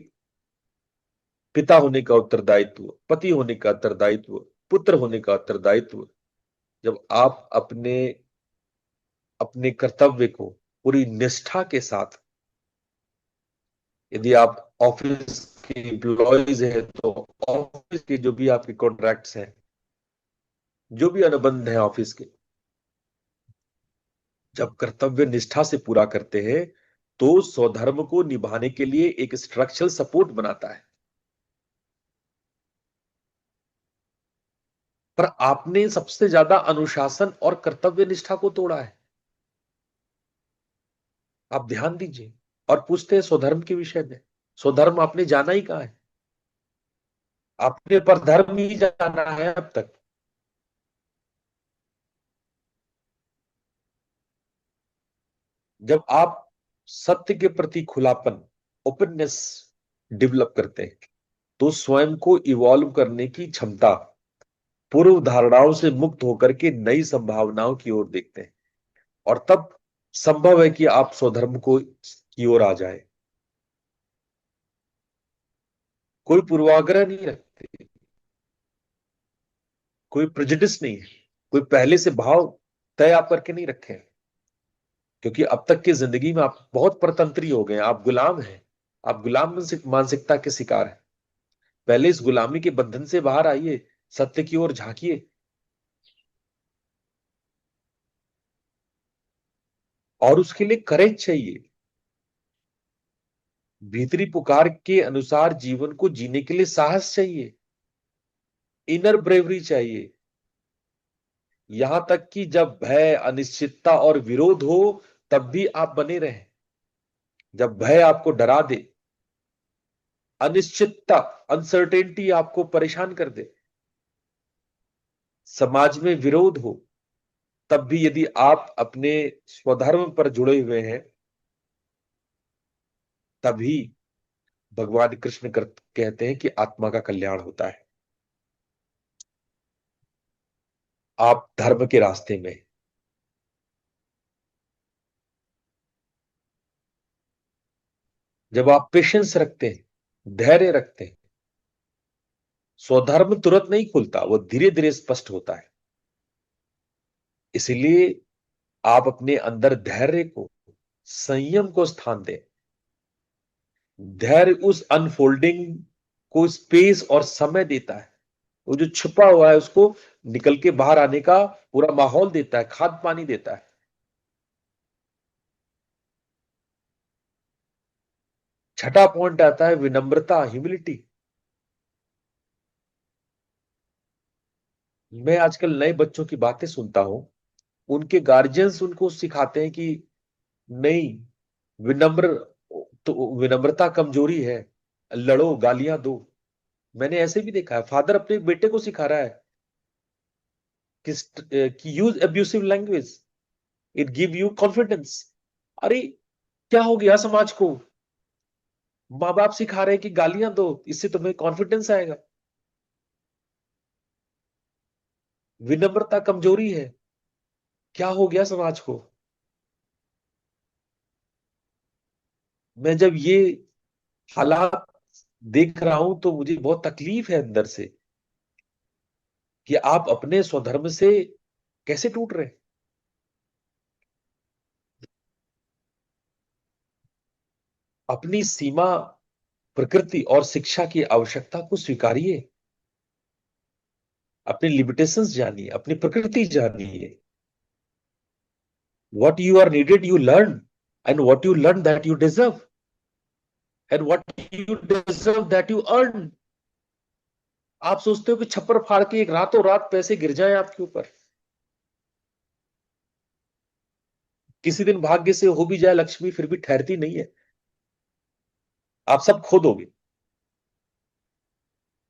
पिता होने का उत्तरदायित्व, पति होने का उत्तरदायित्व, पुत्र होने का उत्तरदायित्व, जब आप अपने अपने कर्तव्य को पूरी निष्ठा के साथ, यदि आप ऑफिस के एम्प्लॉयज हैं तो ऑफिस के जो भी आपके कॉन्ट्रैक्ट्स हैं, जो भी अनुबंध है ऑफिस के, जब कर्तव्य निष्ठा से पूरा करते हैं, तो स्वधर्म को निभाने के लिए एक स्ट्रक्चरल सपोर्ट बनाता है। पर आपने सबसे ज्यादा अनुशासन और कर्तव्य निष्ठा को तोड़ा है। आप ध्यान दीजिए। और पूछते हैं स्वधर्म के विषय में। स्वधर्म आपने जाना ही कहाँ है? आपने परधर्म ही जाना है अब तक। जब आप सत्य के प्रति खुलापन, ओपननेस डेवलप करते हैं, तो स्वयं को इवॉल्व करने की क्षमता, पूर्व धारणाओं से मुक्त होकर के नई संभावनाओं की ओर देखते हैं। और तब संभव है कि आप स्वधर्म को की ओर आ जाए। कोई पूर्वाग्रह नहीं रखते, कोई प्रेजुडिस नहीं है, कोई पहले से भाव तय आप करके नहीं रखे हैं। क्योंकि अब तक की जिंदगी में आप बहुत परतंत्री हो गए हैं, आप गुलाम हैं। आप गुलाम मानसिकता के शिकार हैं। पहले इस गुलामी के बंधन से बाहर आइए, सत्य की ओर झांकिए। और उसके लिए करेज चाहिए। भीतरी पुकार के अनुसार जीवन को जीने के लिए साहस चाहिए, इनर ब्रेवरी चाहिए। यहां तक कि जब भय, अनिश्चितता और विरोध हो तब भी आप बने रहें। जब भय आपको डरा दे, अनिश्चितता, अनसर्टेनिटी आपको परेशान कर दे, समाज में विरोध हो, तब भी यदि आप अपने स्वधर्म पर जुड़े हुए हैं, तभी भगवान कृष्ण कहते हैं कि आत्मा का कल्याण होता है। आप धर्म के रास्ते में, जब आप पेशेंस रखते हैं, धैर्य रखते हैं, स्वधर्म तुरंत नहीं खुलता, वो धीरे धीरे स्पष्ट होता है। इसलिए आप अपने अंदर धैर्य को, संयम को स्थान दें। धैर्य उस अनफोल्डिंग को स्पेस और समय देता है। वो जो छुपा हुआ है उसको निकल के बाहर आने का पूरा माहौल देता है, खाद पानी देता है। छठा पॉइंट आता है विनम्रता, ह्यूमिलिटी। मैं आजकल नए बच्चों की बातें सुनता हूं, उनके गार्जियंस उनको सिखाते हैं कि नहीं, विनम्र, तो विनम्रता कमजोरी है, लड़ो, गालियां दो। मैंने ऐसे भी देखा है, फादर अपने बेटे को सिखा रहा है कि use abusive language, it give you confidence. अरे क्या हो गया समाज को? माँ बाप सिखा रहे हैं कि गालियां दो, इससे तुम्हें कॉन्फिडेंस आएगा। विनम्रता कमजोरी है। क्या हो गया समाज को? मैं जब ये हालात देख रहा हूं तो मुझे बहुत तकलीफ है अंदर से कि आप अपने स्वधर्म से कैसे टूट रहे हैं। अपनी सीमा, प्रकृति और शिक्षा की आवश्यकता को स्वीकारिए। अपनी लिमिटेशंस जानिए, अपनी प्रकृति जानिए। What you are needed you learn, and what you learn that you deserve, and what you deserve that you earn। आप सोचते हो कि छप्पर फाड़ के एक रातों रात पैसे गिर जाए आपके ऊपर, किसी दिन भाग्य से हो भी जाए लक्ष्मी, फिर भी ठहरती नहीं है। आप सब खो दोगे।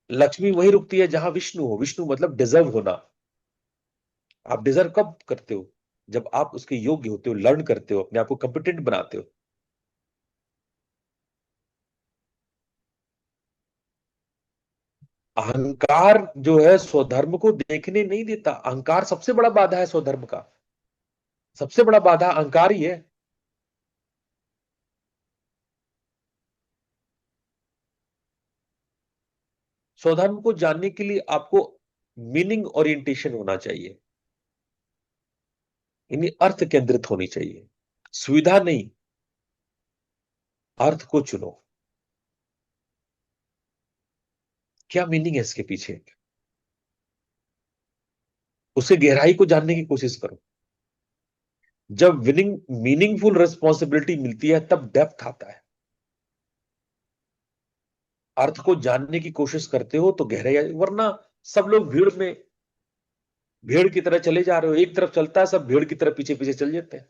लक्ष्मी वही रुकती है जहां विष्णु हो। विष्णु मतलब डिजर्व होना। आप डिजर्व कब करते हो? जब आप उसके योग्य होते हो, लर्न करते हो, अपने आप को कॉम्पिटेंट बनाते हो। अहंकार जो है स्वधर्म को देखने नहीं देता। अहंकार सबसे बड़ा बाधा है स्वधर्म का। सबसे बड़ा बाधा अहंकार ही है। स्वधर्म को जानने के लिए आपको मीनिंग ओरिएंटेशन होना चाहिए, यानी अर्थ केंद्रित होनी चाहिए। सुविधा नहीं, अर्थ को चुनो। क्या मीनिंग है इसके पीछे, उसे गहराई को जानने की कोशिश करो। जब विनिंग मीनिंगफुल रिस्पॉन्सिबिलिटी मिलती है तब डेप्थ आता है। अर्थ को जानने की कोशिश करते हो तो गहराई वरना सब लोग भीड़ में, भेड़ की तरह चले जा रहे हो। एक तरफ चलता है, सब भेड़ की तरह पीछे पीछे चल जाते हैं।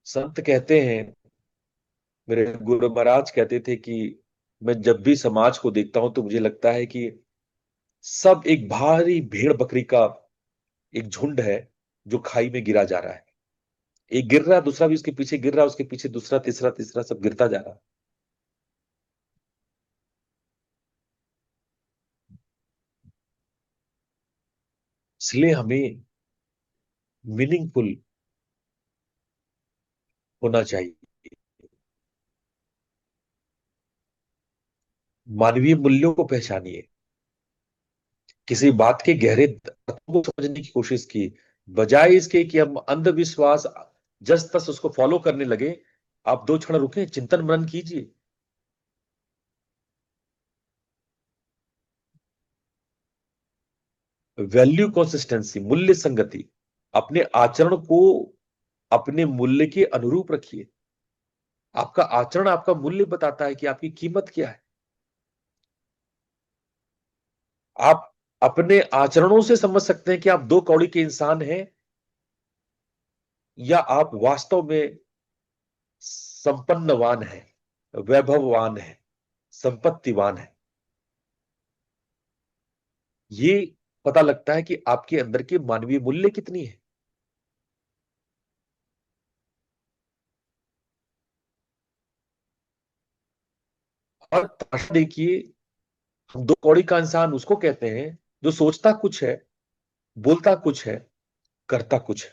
संत कहते हैं, मेरे गुरु महाराज कहते थे कि मैं जब भी समाज को देखता हूं तो मुझे लगता है कि सब एक भारी भेड़ बकरी का एक झुंड है जो खाई में गिरा जा रहा है। एक गिर रहा है, दूसरा भी उसके पीछे गिर रहा है, उसके पीछे दूसरा, तीसरा, तीसरा, सब गिरता जा रहा है। इसलिए हमें मीनिंगफुल होना चाहिए। मानवीय मूल्यों को पहचानिए। किसी बात के गहरे अर्थों को समझने की कोशिश की, बजाय इसके कि हम अंधविश्वास जस तस उसको फॉलो करने लगे। आप 2 क्षण रुके, चिंतन मनन कीजिए। वैल्यू कंसिस्टेंसी, मूल्य संगति। अपने आचरण को अपने मूल्य के अनुरूप रखिए। आपका आचरण आपका मूल्य बताता है कि आपकी कीमत क्या है। आप अपने आचरणों से समझ सकते हैं कि आप दो कौड़ी के इंसान हैं, या आप वास्तव में संपन्नवान है, वैभववान है, संपत्तिवान है। ये पता लगता है कि आपके अंदर की मानवीय मूल्य कितनी है। और तमाशा देखिए, हम दो कौड़ी का इंसान उसको कहते हैं जो सोचता कुछ है, बोलता कुछ है, करता कुछ है।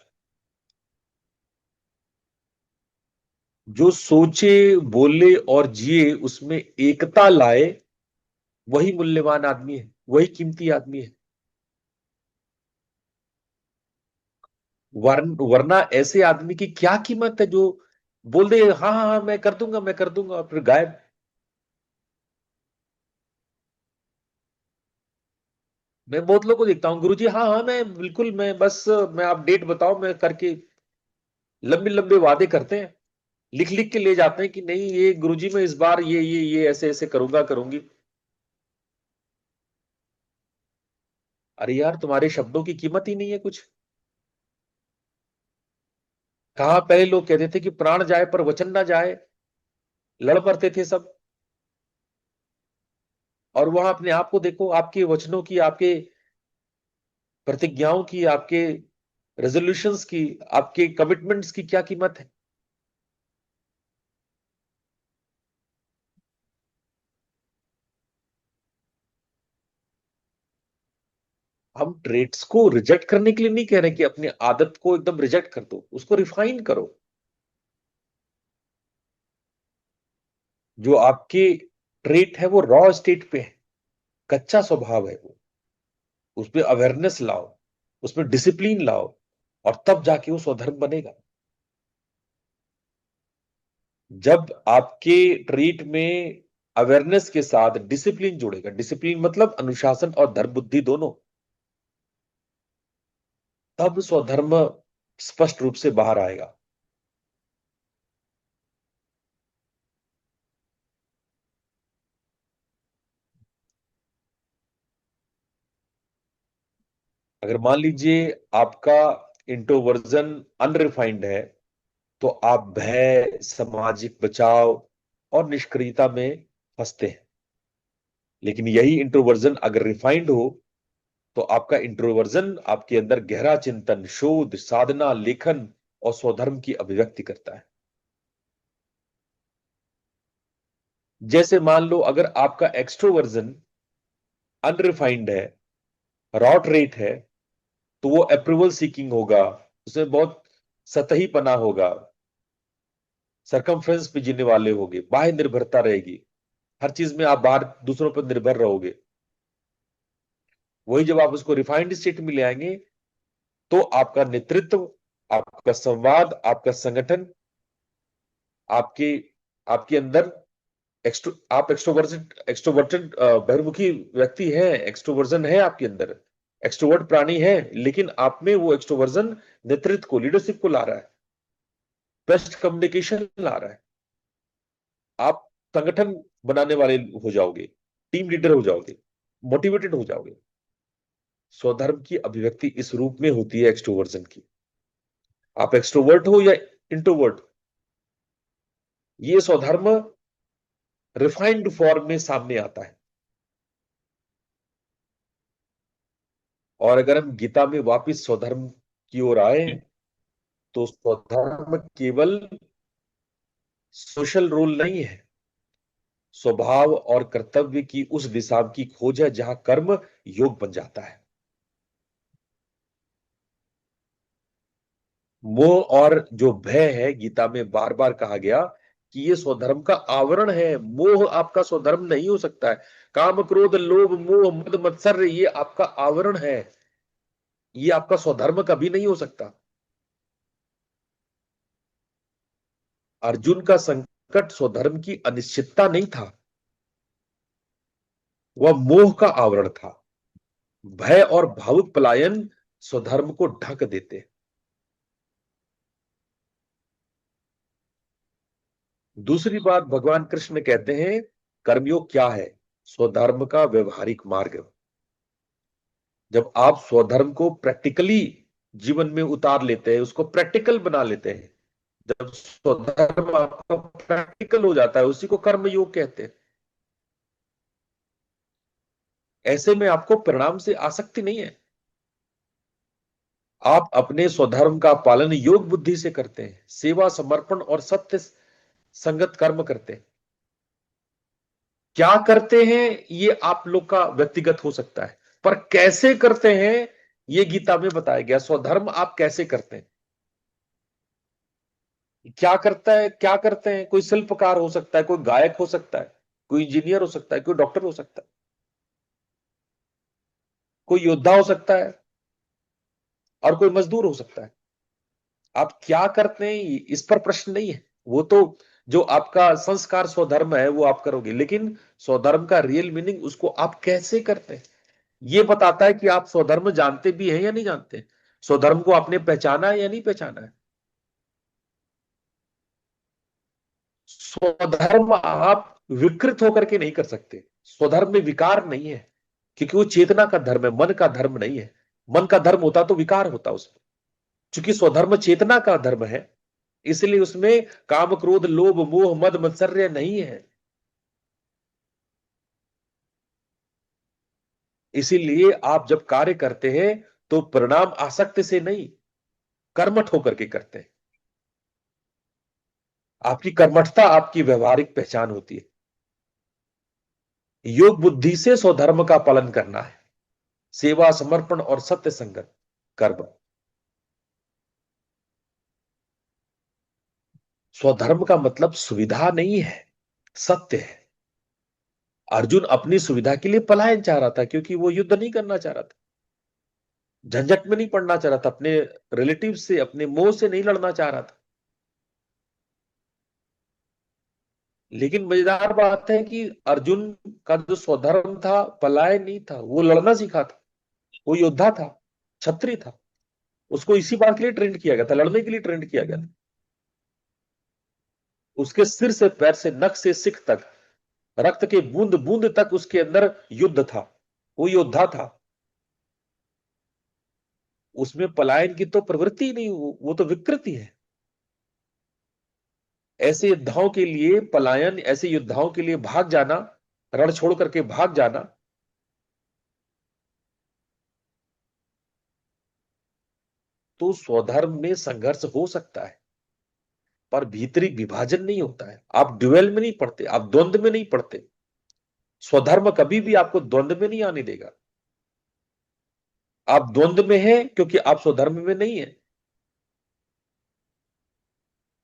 जो सोचे, बोले और जिए, उसमें एकता लाए, वही मूल्यवान आदमी है, वही कीमती आदमी है। वरना ऐसे आदमी की क्या कीमत है जो बोल दे हाँ हाँ हाँ मैं कर दूंगा, मैं कर दूंगा, और फिर गायब। मैं बहुत लोगों को देखता हूँ, गुरुजी हाँ हाँ मैं बिल्कुल, मैं बस मैं आप डेट बताओ, मैं करके लंबे लंबे वादे करते हैं, लिख लिख के ले जाते हैं कि नहीं ये गुरुजी मैं इस बार ये ऐसे ऐसे करूंगा, करूंगी। अरे यार, तुम्हारे शब्दों की कीमत ही नहीं है कुछ। कहा पहले लोग कहते थे कि प्राण जाए पर वचन ना जाए, लड़ पड़ते थे सब। और वहां अपने आप को देखो, आपके वचनों की, आपके प्रतिज्ञाओं की, आपके रेजोल्यूशंस की, आपके कमिटमेंट्स की क्या कीमत है। हम ट्रेड्स को रिजेक्ट करने के लिए नहीं कह रहे कि अपनी आदत को एकदम रिजेक्ट कर दो, उसको रिफाइन करो। जो आपके ट्रेट है वो रॉ स्टेट पे है, कच्चा स्वभाव है वो, उसमें अवेयरनेस लाओ, उसमें डिसिप्लिन लाओ, और तब जाके वो स्वधर्म बनेगा। जब आपके ट्रीट में अवेयरनेस के साथ डिसिप्लिन जुड़ेगा, डिसिप्लिन मतलब अनुशासन और धर्म बुद्धि दोनों, तब स्वधर्म स्पष्ट रूप से बाहर आएगा। अगर मान लीजिए आपका इंट्रोवर्जन अनरिफाइंड है, तो आप भय, सामाजिक बचाव और निष्क्रियता में फंसते हैं। लेकिन यही इंट्रोवर्जन अगर रिफाइंड हो, तो आपका इंट्रोवर्जन आपके अंदर गहरा चिंतन, शोध, साधना, लेखन और स्वधर्म की अभिव्यक्ति करता है। जैसे मान लो अगर आपका एक्सट्रोवर्जन अनरिफाइंड है, रॉट रेट है, तो वो अप्रूवल सीकिंग होगा, उसमें बहुत सतहीपना होगा, सरकमफ्रेंस पे जीने वाले होगे, बाह्य निर्भरता रहेगी, हर चीज में आप बाहर दूसरों पर निर्भर रहोगे। वही जब आप उसको रिफाइंड स्टेट में ले आएंगे, तो आपका नेतृत्व, आपका संवाद, आपका संगठन, आपके आपके अंदर आप एक्सट्रोवर्टेड एक्सट्रोवर्टेड बहिर्मुखी व्यक्ति हैं, एक्सट्रोवर्जन है आपके अंदर, एक्सट्रोवर्ट प्राणी है, लेकिन आप में वो एक्सट्रोवर्जन नेतृत्व को, लीडरशिप को ला रहा है, बेस्ट कम्युनिकेशन ला रहा है। आप संगठन बनाने वाले हो जाओगे, टीम लीडर हो जाओगे, मोटिवेटेड हो जाओगे। स्वधर्म की अभिव्यक्ति इस रूप में होती है एक्सट्रोवर्जन की। आप एक्सट्रोवर्ट हो या इंट्रोवर्ट, ये स्वधर्म रिफाइंड फॉर्म में सामने आता है। और अगर हम गीता में वापिस स्वधर्म की ओर आए, तो स्वधर्म केवल सोशल रोल नहीं है, स्वभाव और कर्तव्य की उस दिशा की खोज है जहां कर्म योग बन जाता है। मोह और जो भय है, गीता में बार बार कहा गया कि ये स्वधर्म का आवरण है, मोह आपका स्वधर्म नहीं हो सकता है। काम, क्रोध, लोभ, मोह, मद, मत्सर्य, ये आपका आवरण है, ये आपका स्वधर्म कभी नहीं हो सकता। अर्जुन का संकट स्वधर्म की अनिश्चितता नहीं था, वह मोह का आवरण था। भय और भावुक पलायन स्वधर्म को ढक देते। दूसरी बात, भगवान कृष्ण कहते हैं कर्मयोग क्या है, स्वधर्म का व्यवहारिक मार्ग। जब आप स्वधर्म को प्रैक्टिकली जीवन में उतार लेते हैं, उसको प्रैक्टिकल बना लेते हैं, जब स्वधर्म आपका प्रैक्टिकल हो जाता है, उसी को कर्म योग कहते हैं। ऐसे में आपको परिणाम से आसक्ति नहीं है। आप अपने स्वधर्म का पालन योग बुद्धि से करते हैं, सेवा समर्पण और सत्य संगत कर्म करते हैं। क्या करते हैं ये आप लोग का व्यक्तिगत हो सकता है, पर कैसे करते हैं ये गीता में बताया गया। स्वधर्म आप कैसे करते हैं, क्या करता है, क्या करते हैं। कोई शिल्पकार हो सकता है, कोई गायक हो सकता है, कोई इंजीनियर हो सकता है, कोई डॉक्टर हो सकता है, कोई योद्धा हो सकता है, और कोई मजदूर हो सकता है। आप क्या करते हैं इस पर प्रश्न नहीं है। वो तो जो आपका संस्कार स्वधर्म है वो आप करोगे, लेकिन स्वधर्म का रियल मीनिंग उसको आप कैसे करते हैं ये बताता है कि आप स्वधर्म जानते भी हैं या नहीं जानते, स्वधर्म को आपने पहचाना है या नहीं पहचाना है। स्वधर्म आप विकृत होकर के नहीं कर सकते। स्वधर्म में विकार नहीं है, क्योंकि वो चेतना का धर्म है, मन का धर्म नहीं है। मन का धर्म होता तो विकार होता उसमें। क्योंकि स्वधर्म चेतना का धर्म है, इसलिए उसमें काम क्रोध लोभ मोह मद मत्सर्य नहीं है। इसीलिए आप जब कार्य करते हैं तो परिणाम आसक्ति से नहीं, कर्मठ होकर के करते हैं। आपकी कर्मठता आपकी व्यवहारिक पहचान होती है। योग बुद्धि से स्वधर्म का पालन करना है, सेवा समर्पण और सत्य संगत कर्म। स्वधर्म का मतलब सुविधा नहीं है, सत्य है। अर्जुन अपनी सुविधा के लिए पलायन चाह रहा था, क्योंकि वो युद्ध नहीं करना चाह रहा था, झंझट में नहीं पड़ना चाह रहा था, अपने रिलेटिव से अपने मोह से नहीं लड़ना चाह रहा था। लेकिन मजेदार बात है कि अर्जुन का जो स्वधर्म था पलायन नहीं था, वो लड़ना सीखा था। वो योद्धा था, क्षत्रिय था। उसको इसी बात के लिए ट्रेंड किया गया था, लड़ने के लिए ट्रेंड किया गया था। उसके सिर से पैर से नख से सिख तक, रक्त के बूंद बूंद तक उसके अंदर युद्ध था। वो योद्धा था। उसमें पलायन की तो प्रवृत्ति नहीं, वो तो विकृति है। ऐसे योद्धाओं के लिए पलायन, ऐसे योद्धाओं के लिए भाग जाना, रण छोड़ करके भाग जाना, तो स्वधर्म में संघर्ष हो सकता है, पर भीतरी विभाजन नहीं होता है। आप ड्यूएल में नहीं पड़ते, आप द्वंद्व में नहीं पड़ते। स्वधर्म कभी भी आपको द्वंद्व में नहीं आने देगा। आप द्वंद्व में हैं क्योंकि आप स्वधर्म में नहीं है।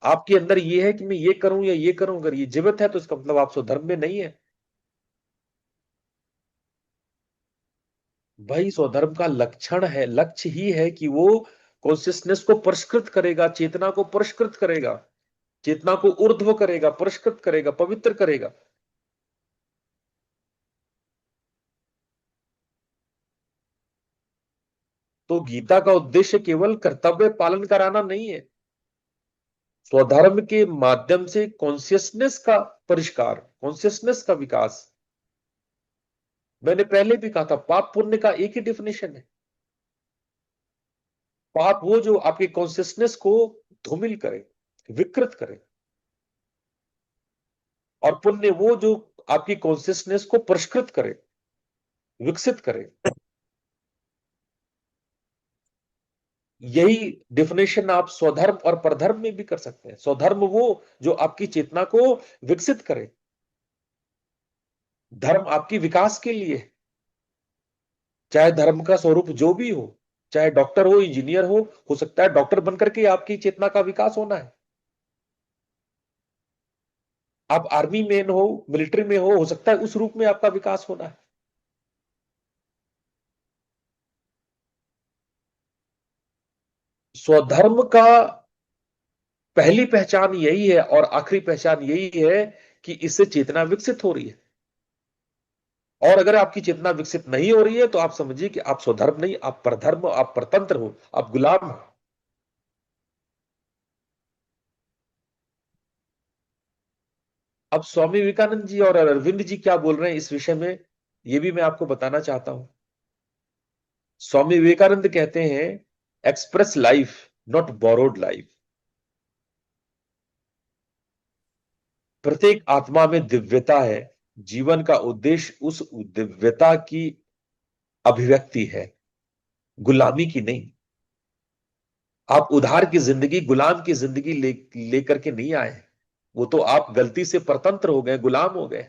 आपके अंदर ये है कि मैं ये करूं या ये करूं, अगर ये जीवित है तो इसका मतलब आप स्वधर्म में नहीं है। भाई स्वधर्म का लक्षण है, लक्ष्य ही है कि वो कॉन्सियसनेस को परिष्कृत करेगा, चेतना को परिष्कृत करेगा, चेतना को ऊर्ध्व करेगा, परिष्कृत करेगा, पवित्र करेगा। तो गीता का उद्देश्य केवल कर्तव्य पालन कराना नहीं है। स्वधर्म के माध्यम से कॉन्सियसनेस का परिष्कार, कॉन्सियसनेस का विकास। मैंने पहले भी कहा था, पाप पुण्य का एक ही डेफिनेशन है। पाप वो जो आपकी कॉन्सियसनेस को धूमिल करे, विकृत करे, और पुण्य वो जो आपकी कॉन्सियसनेस को परिष्कृत करे, विकसित करे। यही डेफिनेशन आप स्वधर्म और परधर्म में भी कर सकते हैं। स्वधर्म वो जो आपकी चेतना को विकसित करे, धर्म आपकी विकास के लिए, चाहे धर्म का स्वरूप जो भी हो, चाहे डॉक्टर हो, इंजीनियर हो सकता है डॉक्टर बनकर के आपकी चेतना का विकास होना है। आप आर्मी मैन हो, मिलिट्री में हो सकता है उस रूप में आपका विकास होना है। स्वधर्म का पहली पहचान यही है और आखिरी पहचान यही है कि इससे चेतना विकसित हो रही है। और अगर आपकी चेतना विकसित नहीं हो रही है तो आप समझिए कि आप स्वधर्म नहीं, आप परधर्म, आप परतंत्र हो, आप गुलाम हो। अब स्वामी विवेकानंद जी और अरविंद जी क्या बोल रहे हैं इस विषय में, ये भी मैं आपको बताना चाहता हूं। स्वामी विवेकानंद कहते हैं express life not borrowed life. प्रत्येक आत्मा में दिव्यता है, जीवन का उद्देश्य उस दिव्यता की अभिव्यक्ति है, गुलामी की नहीं। आप उधार की जिंदगी, गुलाम की जिंदगी लेकर के नहीं आए, वो तो आप गलती से परतंत्र हो गए, गुलाम हो गए।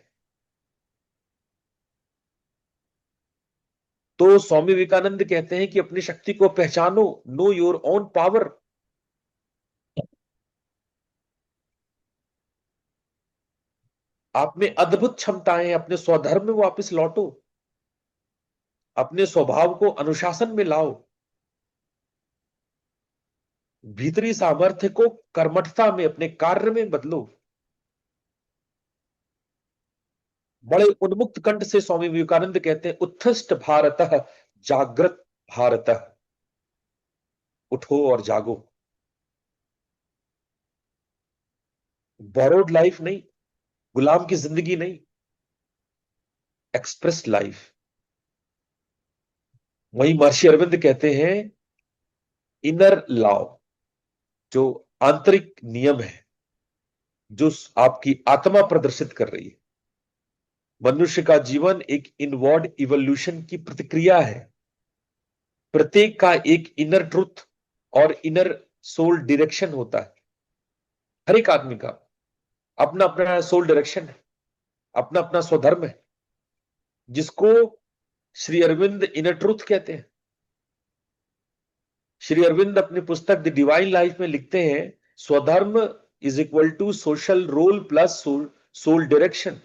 तो स्वामी विवेकानंद कहते हैं कि अपनी शक्ति को पहचानो, नो योर ओन पावर। आप में अद्भुत क्षमताएं, अपने स्वधर्म में वापस लौटो, अपने स्वभाव को अनुशासन में लाओ, भीतरी सामर्थ्य को कर्मठता में, अपने कार्य में बदलो। बड़े उन्मुक्त कंठ से स्वामी विवेकानंद कहते हैं उत्थिष्ठ भारतः, जागृत भारतः, उठो और जागो। बोरोड लाइफ नहीं, गुलाम की जिंदगी नहीं, एक्सप्रेस लाइफ। वही महर्षि अरविंद कहते हैं इनर लॉ, जो आंतरिक नियम है, जो आपकी आत्मा प्रदर्शित कर रही है। मनुष्य का जीवन एक इनवर्ड इवोल्यूशन की प्रतिक्रिया है। प्रत्येक का एक इनर ट्रुथ और इनर सोल डायरेक्शन होता है। हर एक आदमी का अपना अपना सोल डायरेक्शन है, अपना अपना स्वधर्म है, जिसको श्री अरविंद इनर ट्रुथ कहते हैं। श्री अरविंद अपनी पुस्तक द डिवाइन लाइफ में लिखते हैं स्वधर्म is equal to social role plus soul direction.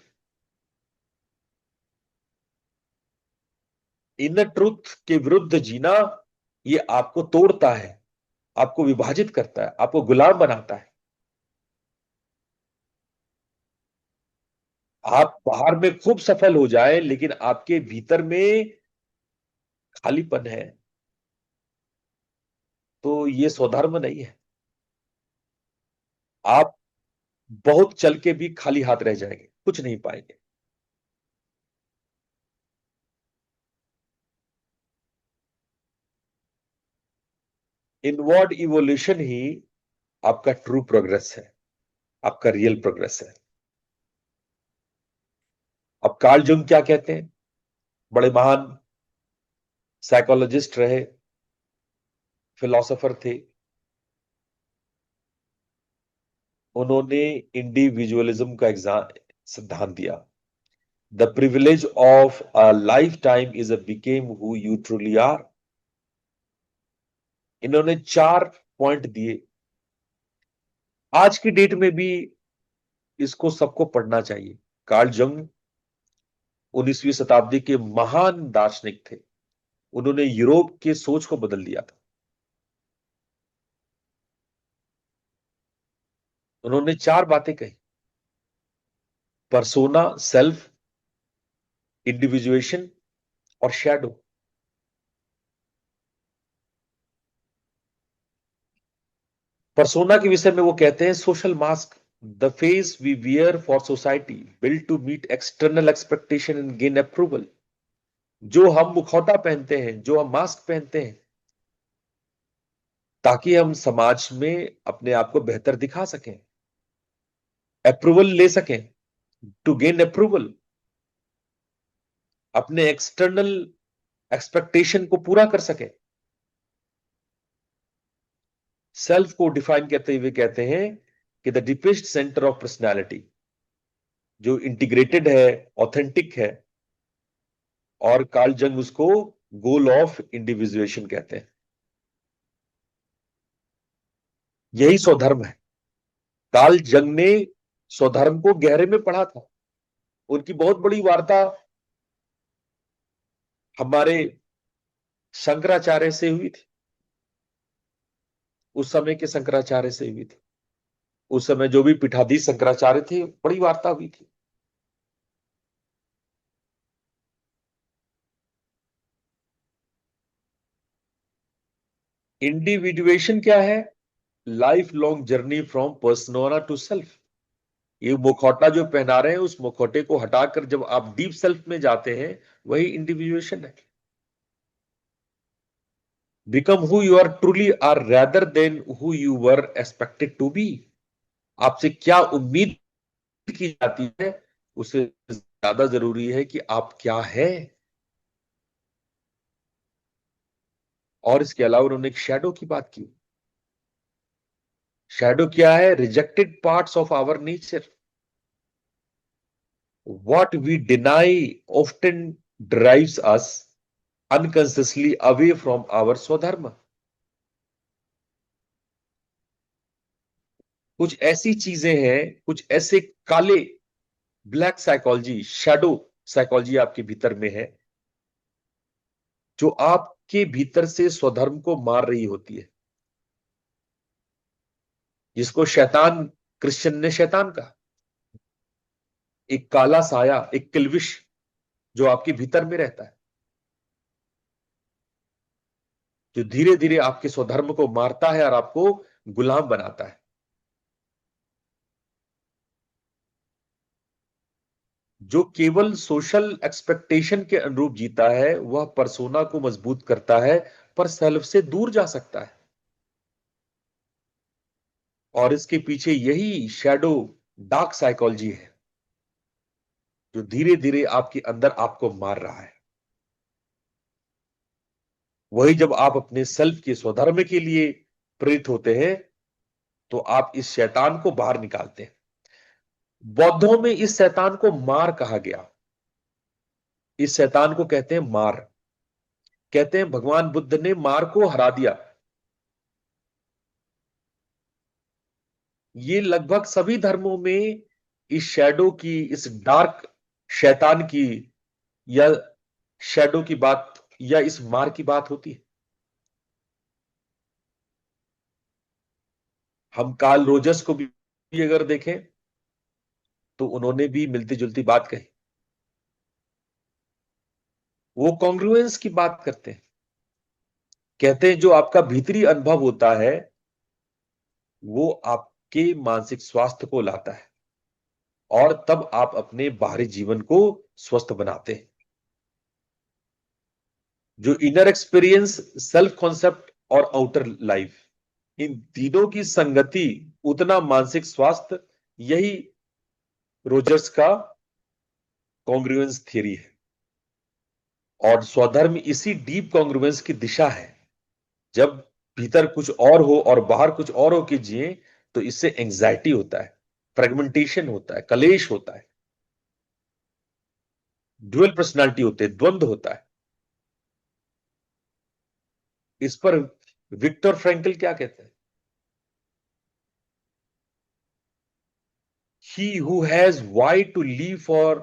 Inner truth के विरुद्ध जीना, ये आपको तोड़ता है, आपको विभाजित करता है, आपको गुलाम बनाता है। आप बाहर में खूब सफल हो जाए, लेकिन आपके भीतर में खालीपन है, तो ये स्वधर्म नहीं है। आप बहुत चल के भी खाली हाथ रह जाएंगे, कुछ नहीं पाएंगे। इनवर्ड इवोल्यूशन ही आपका ट्रू प्रोग्रेस है, आपका रियल प्रोग्रेस है। अब कार्ल जंग क्या कहते हैं, बड़े महान साइकोलॉजिस्ट रहे, फिलोसोफर थे। उन्होंने इंडिविजुअलिज्म का एग्जाम सिद्धांत दिया। The privilege of a lifetime is a became who you truly are. इन्होंने 4 पॉइंट दिए। आज की डेट में भी इसको सबको पढ़ना चाहिए। कार्ल जंग 19वीं शताब्दी के महान दार्शनिक थे, उन्होंने यूरोप के सोच को बदल दिया था। उन्होंने 4 बातें कही, परसोना, सेल्फ, इंडिविजुएशन और शैडो। परसोना के विषय में वो कहते हैं social mask, the face we wear for society build to meet external expectation and gain approval. जो हम मुखौटा पहनते हैं, जो हम मास्क पहनते हैं, ताकि हम समाज में अपने आप को बेहतर दिखा सकें, अप्रूवल ले सकें, टू गेन अप्रूवल, अपने एक्सटर्नल एक्सपेक्टेशन को पूरा कर सकें। सेल्फ को डिफाइन करते हुए कहते हैं कि the deepest centre of personality, जो इंटीग्रेटेड है, ऑथेंटिक है। और कार्ल जंग उसको गोल ऑफ इंडिविजुएशन कहते हैं। यही स्वधर्म है। कार्ल जंग ने स्वधर्म को गहरे में पढ़ा था। उनकी बहुत बड़ी वार्ता हमारे शंकराचार्य से हुई थी, उस समय के शंकराचार्य से हुई थी। उस समय जो भी पीठाधीश शंकराचार्य थे, बड़ी वार्ता हुई थी। इंडिविजुएशन क्या है? Lifelong journey from persona to self. ये मुखौटा जो पहना रहे हैं, उस मुखौटे को हटाकर जब आप डीप सेल्फ में जाते हैं, वही इंडिविजुएशन है। Become who you are truly are rather than who you were expected to be. आपसे क्या उम्मीद की जाती है उससे ज्यादा जरूरी है कि आप क्या है। और इसके अलावा उन्होंने एक शैडो की बात की। शैडो क्या है? Rejected parts of our nature, what we deny often drives us unconsciously away from our स्वधर्म। कुछ ऐसी चीजें हैं, कुछ ऐसे काले ब्लैक साइकोलॉजी, शैडो साइकोलॉजी आपके भीतर में है जो आपके भीतर से स्वधर्म को मार रही होती है, जिसको शैतान, क्रिश्चियन ने शैतान कहा। एक काला साया, एक किल्विश जो आपके भीतर में रहता है, जो धीरे धीरे आपके स्वधर्म को मारता है और आपको गुलाम बनाता है। जो केवल सोशल एक्सपेक्टेशन के अनुरूप जीता है वह पर्सोना को मजबूत करता है पर सेल्फ से दूर जा सकता है। और इसके पीछे यही शैडो डार्क साइकोलॉजी है जो धीरे धीरे आपके अंदर आपको मार रहा है। वही जब आप अपने सेल्फ के स्वधर्म के लिए प्रेरित होते हैं तो आप इस शैतान को बाहर निकालते हैं। बौद्धों में इस शैतान को मार कहा गया। इस शैतान को कहते हैं मार। कहते हैं भगवान बुद्ध ने मार को हरा दिया। ये लगभग सभी धर्मों में इस शैडो की, इस डार्क शैतान की या शैडो की बात या इस मार की बात होती है। हम कार्ल रोजर्स को भी अगर देखें तो उन्होंने भी मिलती जुलती बात कही। वो कॉन्ग्रुएंस की बात करते हैं। कहते हैं जो आपका भीतरी अनुभव होता है वो आपके मानसिक स्वास्थ्य को लाता है और तब आप अपने बाहरी जीवन को स्वस्थ बनाते हैं। जो इनर एक्सपीरियंस, सेल्फ कॉन्सेप्ट और आउटर लाइफ, इन तीनों की संगति उतना मानसिक स्वास्थ्य, यही रोजर्स का कॉन्ग्रुएंस थियरी है। और स्वधर्म इसी डीप कॉन्ग्रुएंस की दिशा है। जब भीतर कुछ और हो और बाहर कुछ और हो के जिए तो इससे एंजाइटी होता है, फ्रेगमेंटेशन होता है, कलेश होता है, ड्यूअल पर्सनालिटी होते हैं, द्वंद्व होता है। इस पर विक्टर फ्रैंकल क्या कहते हैं? He who has why to live for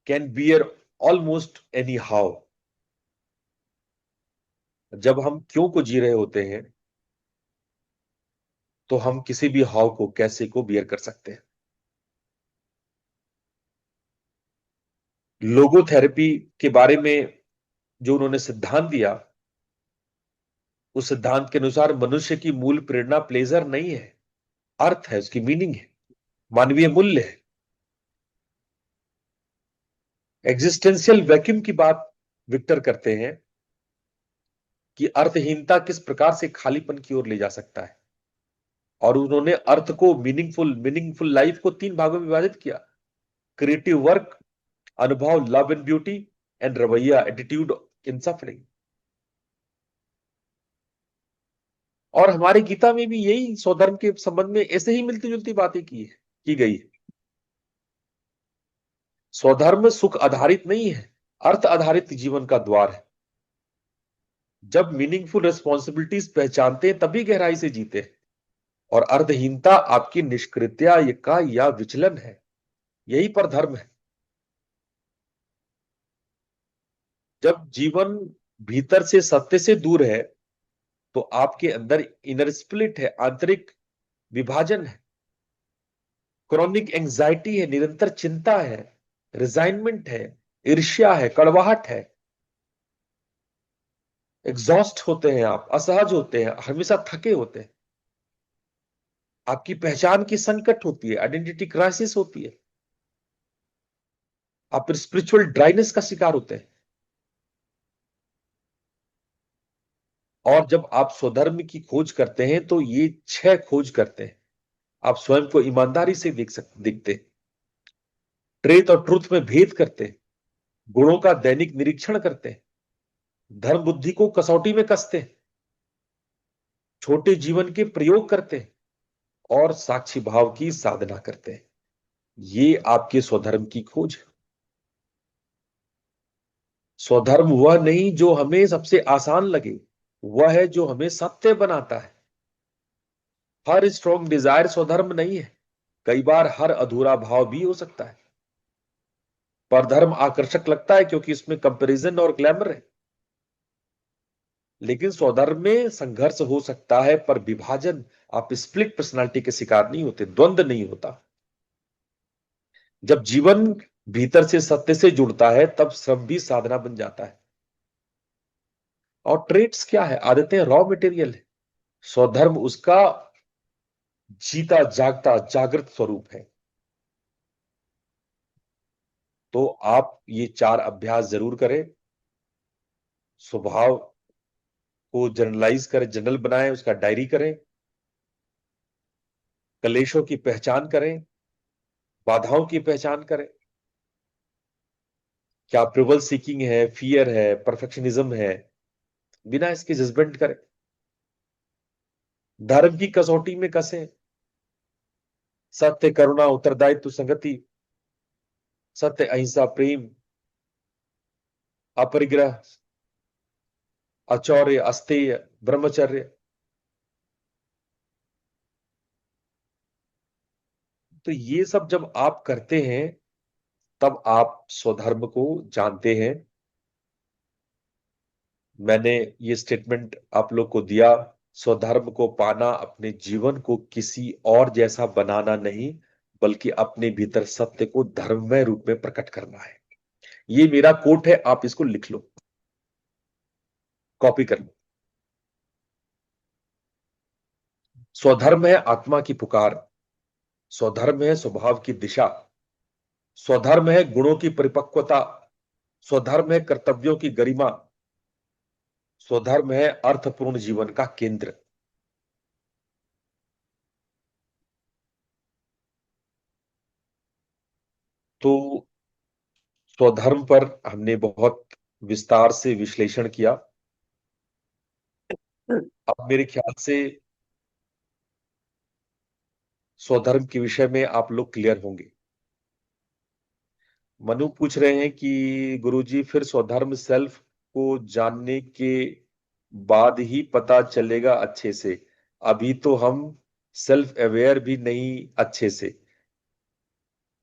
can bear almost any how. जब हम क्यों को जी रहे होते हैं तो हम किसी भी हाव को, कैसे को बियर कर सकते हैं। लोगोथेरेपी के बारे में जो उन्होंने सिद्धांत दिया, उस सिद्धांत के अनुसार मनुष्य की मूल प्रेरणा प्लेजर नहीं है, अर्थ है, उसकी मीनिंग है, मानवीय मूल्य है। एग्जिस्टेंशियल वैक्यूम की बात विक्टर करते हैं कि अर्थहीनता किस प्रकार से खालीपन की ओर ले जा सकता है। और उन्होंने अर्थ को, मीनिंगफुल लाइफ को 3 भागों में विभाजित किया। क्रिएटिव वर्क, अनुभव लव एंड ब्यूटी, एंड रवैया एटीट्यूड इन सफरिंग। और हमारे गीता में भी यही स्वधर्म के संबंध में ऐसे ही मिलती जुलती बातें की गई है। स्वधर्म सुख आधारित नहीं है, अर्थ आधारित जीवन का द्वार है। जब मीनिंगफुल रिस्पॉन्सिबिलिटीज पहचानते हैं तभी गहराई से जीते हैं। और अर्थहीनता आपकी निष्क्रियता का या विचलन है, यही पर धर्म है। जब जीवन भीतर से सत्य से दूर है तो आपके अंदर इनर स्प्लिट है, आंतरिक विभाजन है, क्रॉनिक एंजाइटी है, निरंतर चिंता है, रिजाइनमेंट है, ईर्ष्या है, कड़वाहट है, एग्जॉस्ट होते हैं, आप असहज होते हैं, हमेशा थके होते हैं, आपकी पहचान की संकट होती है, आइडेंटिटी क्राइसिस होती है, आप स्पिरिचुअल ड्राइनेस का शिकार होते हैं। और जब आप स्वधर्म की खोज करते हैं तो ये 6 खोज करते हैं। आप स्वयं को ईमानदारी से दिखते, ट्रेथ और ट्रुथ में भेद करते, गुणों का दैनिक निरीक्षण करते, धर्म बुद्धि को कसौटी में कसते, छोटे जीवन के प्रयोग करते और साक्षी भाव की साधना करते हैं। ये आपके स्वधर्म की खोज है। स्वधर्म वह नहीं जो हमें सबसे आसान लगे, वह है जो हमें सत्य बनाता है। हर स्ट्रॉन्ग डिजायर स्वधर्म नहीं है, कई बार हर अधूरा भाव भी हो सकता है। पर धर्म आकर्षक लगता है क्योंकि इसमें कंपैरिजन और ग्लैमर है। लेकिन स्वधर्म में संघर्ष हो सकता है, पर विभाजन, आप स्प्लिट पर्सनालिटी के शिकार नहीं होते, द्वंद नहीं होता। जब जीवन भीतर से सत्य से जुड़ता है तब श्रम भी साधना बन जाता है। और ट्रेट्स क्या है? आदतें रॉ मटेरियल है, स्वधर्म उसका जीता जागता जागृत स्वरूप है। तो आप ये 4 अभ्यास जरूर करें। स्वभाव को जर्नलाइज करें, जर्नल बनाएं, उसका डायरी करें, कलेशों की पहचान करें, बाधाओं की पहचान करें। क्या अप्रूवल सीकिंग है, फियर है, परफेक्शनिज्म है, बिना इसके जजमेंट करें। धर्म की कसौटी में कसें, सत्य, करुणा, उत्तरदायित्व, संगति, सत्य, अहिंसा, प्रेम, अपरिग्रह, अचौर्य, अस्तेय, ब्रह्मचर्य। तो ये सब जब आप करते हैं तब आप स्वधर्म को जानते हैं। मैंने ये स्टेटमेंट आप लोग को दिया, स्वधर्म को पाना अपने जीवन को किसी और जैसा बनाना नहीं, बल्कि अपने भीतर सत्य को धर्ममय रूप में प्रकट करना है। ये मेरा कोट है, आप इसको लिख लो, कॉपी कर लो। स्वधर्म है आत्मा की पुकार, स्वधर्म है स्वभाव की दिशा, स्वधर्म है गुणों की परिपक्वता, स्वधर्म है कर्तव्यों की गरिमा, स्वधर्म है अर्थपूर्ण जीवन का केंद्र। तो स्वधर्म पर हमने बहुत विस्तार से विश्लेषण किया। अब मेरे ख्याल से स्वधर्म के विषय में आप लोग क्लियर होंगे। मनु पूछ रहे हैं कि गुरुजी फिर स्वधर्म सेल्फ को जानने के बाद ही पता चलेगा अच्छे से, अभी तो हम सेल्फ अवेयर भी नहीं अच्छे से।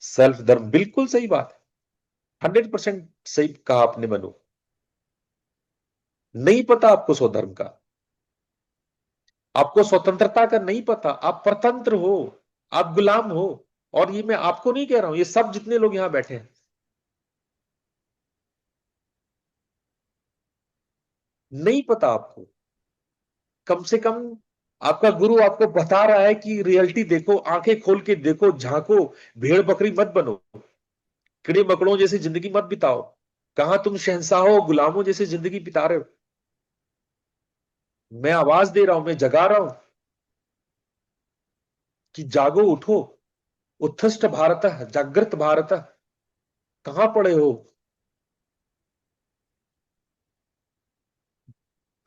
सेल्फ धर्म, बिल्कुल सही बात है, 100% सही कहा आपने मनु। नहीं पता आपको स्वधर्म का, आपको स्वतंत्रता का नहीं पता, आप परतंत्र हो, आप गुलाम हो। और ये मैं आपको नहीं कह रहा हूं, ये सब जितने लोग यहां बैठे हैं, नहीं पता आपको। कम से कम आपका गुरु आपको बता रहा है कि रियलिटी देखो, आंखें खोल के देखो, झांको, भेड़ बकरी मत बनो, कीड़े मकड़ों जैसी जिंदगी मत बिताओ। कहां तुम शहंशाहों गुलामों जैसी जिंदगी बिता रहे हो। मैं आवाज दे रहा हूं, मैं जगा रहा हूं कि जागो, उठो, उत्थष्ट भारत, जागृत भारत। कहां पड़े हो?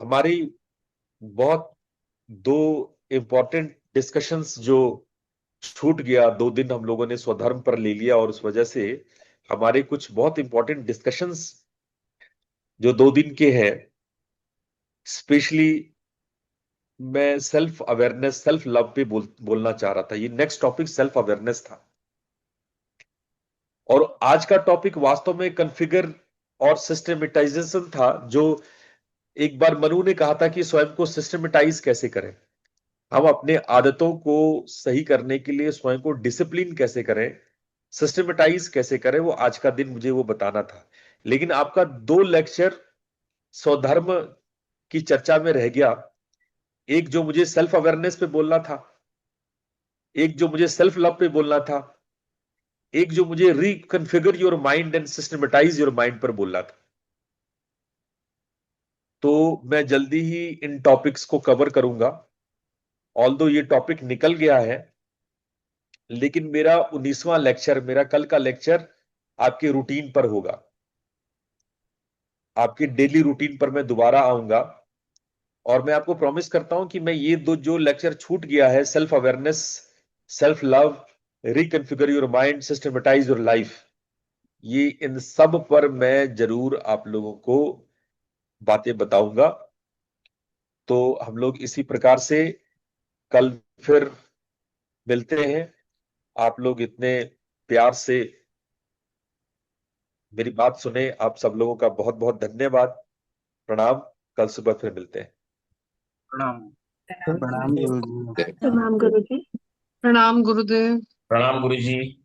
हमारी बहुत दो इंपॉर्टेंट डिस्कशंस जो छूट गया, 2 दिन हम लोगों ने स्वधर्म पर ले लिया, और उस वजह से हमारे कुछ बहुत इंपॉर्टेंट डिस्कशंस जो 2 दिन के हैं, स्पेशली मैं सेल्फ अवेयरनेस, सेल्फ लव पे बोलना चाह रहा था। ये नेक्स्ट टॉपिक सेल्फ अवेयरनेस था, और आज का टॉपिक वास्तव में कॉन्फ़िगर और सिस्टमेटाइजेशन था। जो एक बार मनु ने कहा था कि स्वयं को सिस्टमेटाइज कैसे करें, हम अपने आदतों को सही करने के लिए स्वयं को डिसिप्लिन कैसे करें, सिस्टमेटाइज कैसे करें, वो आज का दिन मुझे वो बताना था। लेकिन आपका 2 लेक्चर स्वधर्म की चर्चा में रह गया। एक जो मुझे सेल्फ अवेयरनेस पे बोलना था, एक जो मुझे सेल्फ लव पे बोलना था, एक जो मुझे reconfigure your mind and systematize your mind पर बोलना था। तो मैं जल्दी ही इन टॉपिक्स को कवर करूंगा। ऑल्दो ये टॉपिक निकल गया है, लेकिन मेरा 19वां लेक्चर, मेरा कल का लेक्चर आपके रूटीन पर होगा। आपके डेली रूटीन पर मैं दोबारा आऊंगा। और मैं आपको प्रॉमिस करता हूं कि मैं ये दो जो लेक्चर छूट गया है, self awareness, self love, reconfigure your mind, systematize your life, ये इन सब पर मैं जरूर आप लोगों को बातें बताऊंगा। तो हम लोग इसी प्रकार से कल फिर मिलते हैं। आप लोग इतने प्यार से मेरी बात सुने, आप सब लोगों का बहुत बहुत धन्यवाद। प्रणाम। कल सुबह फिर मिलते हैं। प्रणाम। प्रणाम प्रणाम गुरुजी। गुरु जी। प्रणाम गुरु जी। प्रणाम गुरुदेव। प्रणाम गुरु जी।